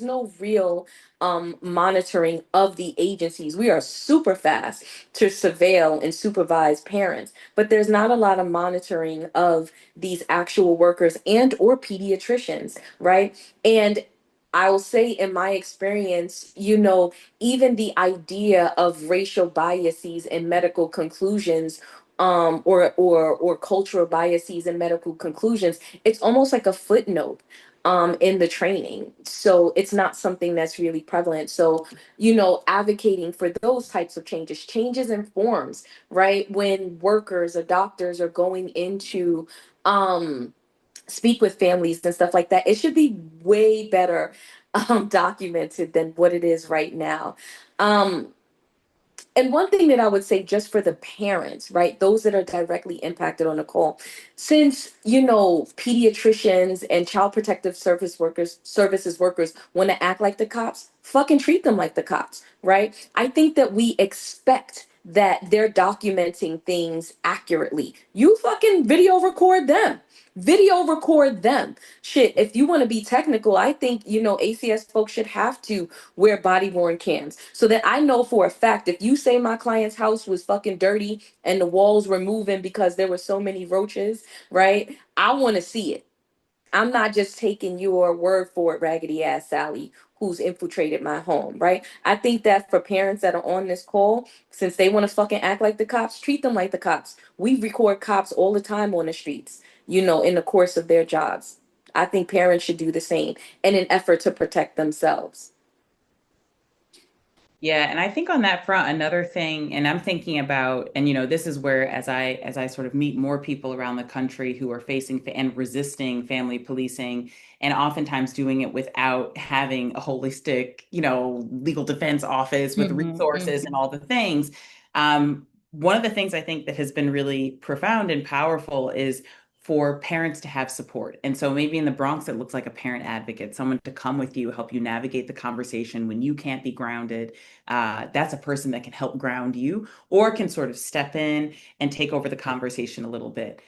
no real monitoring of the agencies. We are super fast to surveil and supervise parents, but there's not a lot of monitoring of these actual workers and or pediatricians, right? And I will say, in my experience, even the idea of racial biases and medical conclusions, or cultural biases and medical conclusions, it's almost like a footnote in the training. So it's not something that's really prevalent. So, advocating for those types of changes in forms, right? When workers or doctors are going into speak with families and stuff like that, it should be way better documented than what it is right now. Um, And one thing that I would say just for the parents, right? Those that are directly impacted on the call, since, pediatricians and child protective services workers want to act like the cops, fucking treat them like the cops, right? I think that we expect that they're documenting things accurately. You fucking video record them. Shit, if you want to be technical, I think, ACS folks should have to wear body worn cams so that I know for a fact if you say my client's house was fucking dirty and the walls were moving because there were so many roaches, right? I want to see it. I'm not just taking your word for it, raggedy ass Sally, who's infiltrated my home, right? I think that for parents that are on this call, since they want to fucking act like the cops, treat them like the cops. We record cops all the time on the streets, in the course of their jobs. I think parents should do the same in an effort to protect themselves. Yeah, and I think on that front, another thing, and I'm thinking about, and this is where as I sort of meet more people around the country who are facing and resisting family policing, and oftentimes doing it without having a holistic, legal defense office with resources and all the things. One of the things I think that has been really profound and powerful is for parents to have support. And so maybe in the Bronx, it looks like a parent advocate, someone to come with you, help you navigate the conversation when you can't be grounded. That's a person that can help ground you or can sort of step in and take over the conversation a little bit.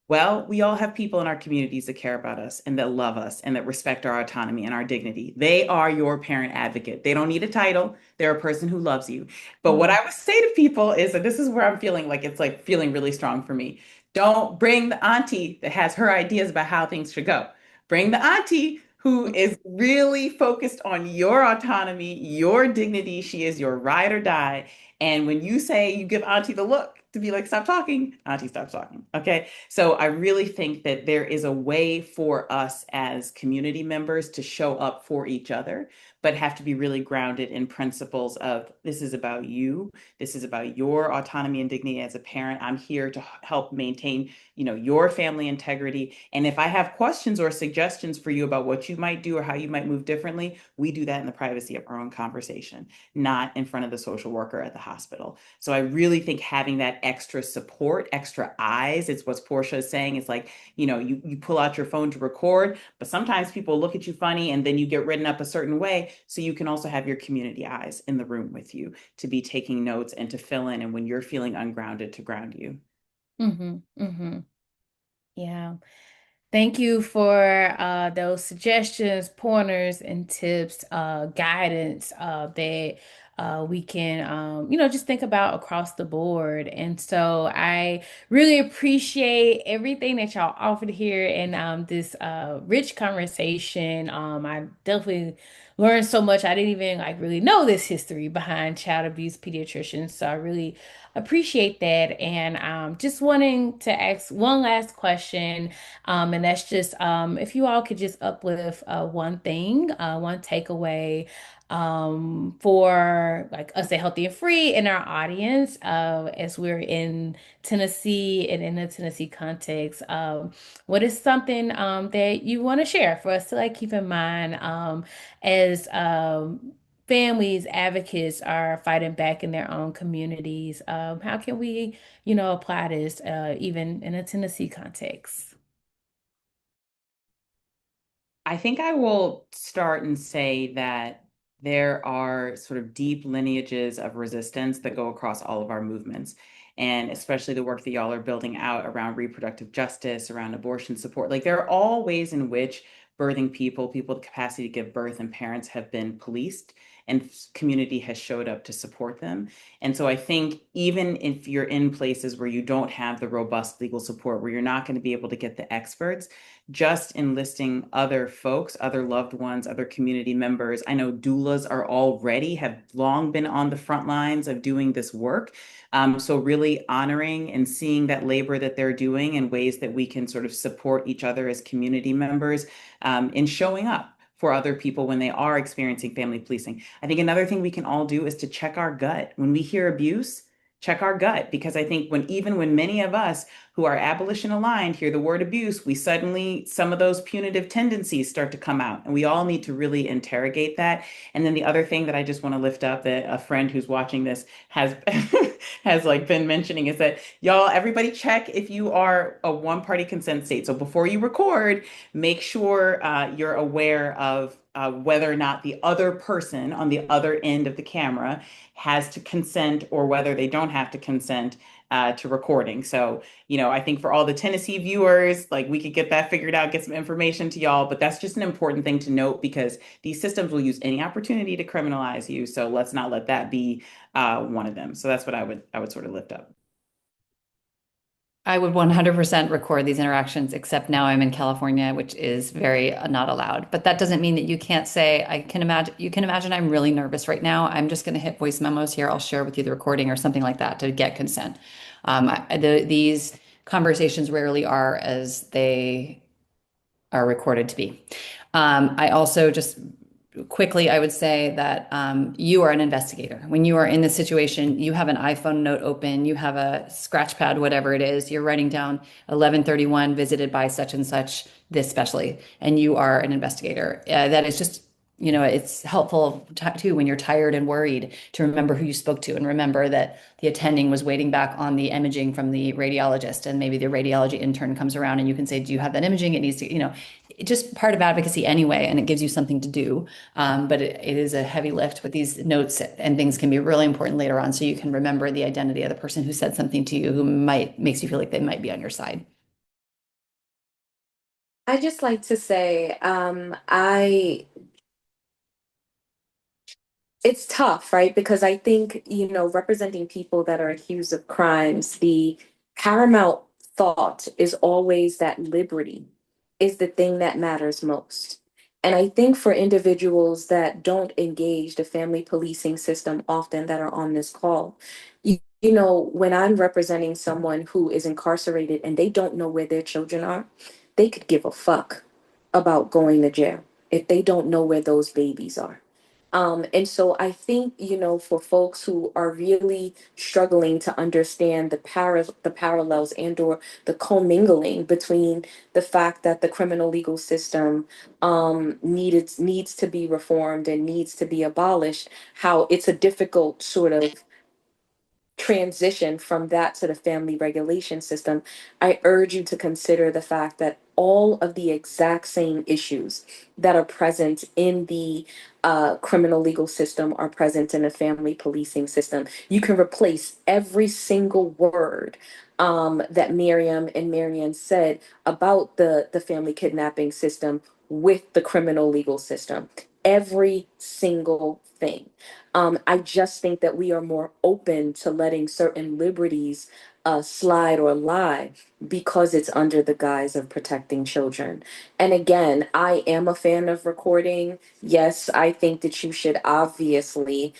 Well, we all have people in our communities that care about us and that love us and that respect our autonomy and our dignity. They are your parent advocate. They don't need a title. They're a person who loves you. But what I would say to people is that this is where I'm feeling like it's like feeling really strong for me. Don't bring the auntie that has her ideas about how things should go. Bring the auntie who is really focused on your autonomy, your dignity. She is your ride or die. And when you say you give auntie the look to be like, stop talking, auntie stops talking. Okay. So I really think that there is a way for us as community members to show up for each other, but have to be really grounded in principles of this is about you. This is about your autonomy and dignity as a parent. I'm here to help maintain, your family integrity. And if I have questions or suggestions for you about what you might do or how you might move differently, we do that in the privacy of our own conversation, not in front of the social worker at the hospital. So I really think having that extra support, extra eyes, it's what Porsha is saying. It's like, you pull out your phone to record, but sometimes people look at you funny and then you get written up a certain way. So you can also have your community eyes in the room with you to be taking notes and to fill in. And when you're feeling ungrounded, to ground you. Yeah. Thank you for those suggestions, pointers, and tips, guidance that we can, just think about across the board. And so I really appreciate everything that y'all offered here and this rich conversation. I definitely learned so much. I didn't even really know this history behind child abuse pediatricians. So I really appreciate that. And just wanting to ask one last question. And that's just if you all could just uplift one thing, one takeaway for like us at Healthy and Free in our audience as we're in Tennessee and in the Tennessee context. What is something that you want to share for us to keep in mind as families, advocates are fighting back in their own communities? How can we, apply this even in a Tennessee context? I think I will start and say that there are sort of deep lineages of resistance that go across all of our movements, and especially the work that y'all are building out around reproductive justice, around abortion support. Like there are all ways in which birthing people with the capacity to give birth, and parents have been policed, and community has showed up to support them. And so I think even if you're in places where you don't have the robust legal support, where you're not going to be able to get the experts, just enlisting other folks, other loved ones, other community members. I know doulas have long been on the front lines of doing this work. So really honoring and seeing that labor that they're doing in ways that we can sort of support each other as community members in showing up for other people when they are experiencing family policing. I think another thing we can all do is to check our gut. When we hear abuse, check our gut, because I think even when many of us who are abolition aligned hear the word abuse, we suddenly, some of those punitive tendencies start to come out, and we all need to really interrogate that. And then the other thing that I just want to lift up, that a friend who's watching this has has like been mentioning, is that y'all, everybody check if you are a one-party consent state. So before you record, make sure you're aware of whether or not the other person on the other end of the camera has to consent, or whether they don't have to consent to recording. So, I think for all the Tennessee viewers, like, we could get that figured out, get some information to y'all, but that's just an important thing to note, because these systems will use any opportunity to criminalize you. So let's not let that be one of them. So that's what I would sort of lift up. I would 100% record these interactions, except now I'm in California, which is very not allowed. But that doesn't mean that you can't say, you can imagine I'm really nervous right now. I'm just going to hit voice memos here. I'll share with you the recording or something like that to get consent. These conversations rarely are as they are recorded to be. I also just quickly, I would say that you are an investigator. When you are in this situation, you have an iPhone note open, you have a scratch pad, whatever it is, you're writing down 1131 visited by such and such, this specially, and you are an investigator. That is just, it's helpful too when you're tired and worried to remember who you spoke to, and remember that the attending was waiting back on the imaging from the radiologist, and maybe the radiology intern comes around and you can say, do you have that imaging? It needs to, it's just part of advocacy anyway, and it gives you something to do. But it is a heavy lift, but these notes and things can be really important later on, so you can remember the identity of the person who said something to you, who makes you feel like they might be on your side. I just like to say, it's tough, right? Because I think, representing people that are accused of crimes, the paramount thought is always that liberty is the thing that matters most. And I think for individuals that don't engage the family policing system often, that are on this call, when I'm representing someone who is incarcerated and they don't know where their children are, they could give a fuck about going to jail if they don't know where those babies are. And so I think, for folks who are really struggling to understand the parallels and or the commingling between the fact that the criminal legal system needs to be reformed and needs to be abolished, how it's a difficult sort of transition from that to the family regulation system, I urge you to consider the fact that all of the exact same issues that are present in the criminal legal system are present in the family policing system. You can replace every single word that Miriam and Marianne said about the family kidnapping system with the criminal legal system. Every single thing. I just think that we are more open to letting certain liberties slide or lie because it's under the guise of protecting children. And again, I am a fan of recording. Yes, I think that you should obviously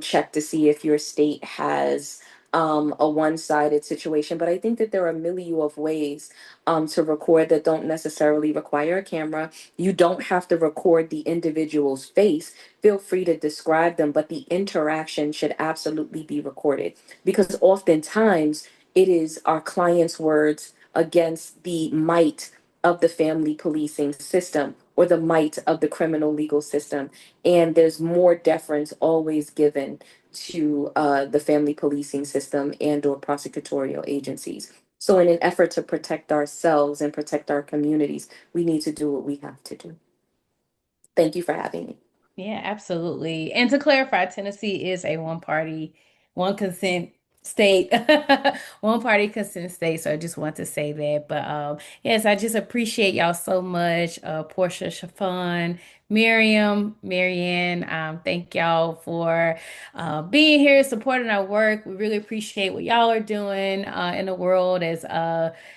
check to see if your state has a one-sided situation. But I think that there are a milieu of ways to record that don't necessarily require a camera. You don't have to record the individual's face. Feel free to describe them, but the interaction should absolutely be recorded, because oftentimes it is our client's words against the might of the family policing system or the might of the criminal legal system. And there's more deference always given to the family policing system and or prosecutorial agencies. So in an effort to protect ourselves and protect our communities, we need to do what we have to do. Thank you for having me. Yeah, absolutely. And to clarify, Tennessee is a one consent state, one party consent state. So I just want to say that. But yes, I just appreciate y'all so much. Porsha, Shaf'on, Miriam, Mary Anne, thank y'all for being here, supporting our work. We really appreciate what y'all are doing in the world as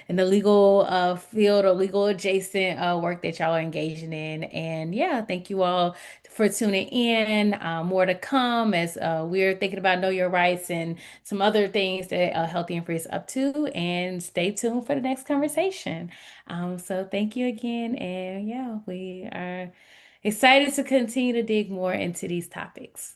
in the legal field or legal adjacent work that y'all are engaging in. And yeah, thank you all for tuning in. More to come as we're thinking about Know Your Rights and some other things that Healthy and Free is up to. And stay tuned for the next conversation. So thank you again. And yeah, we are excited to continue to dig more into these topics.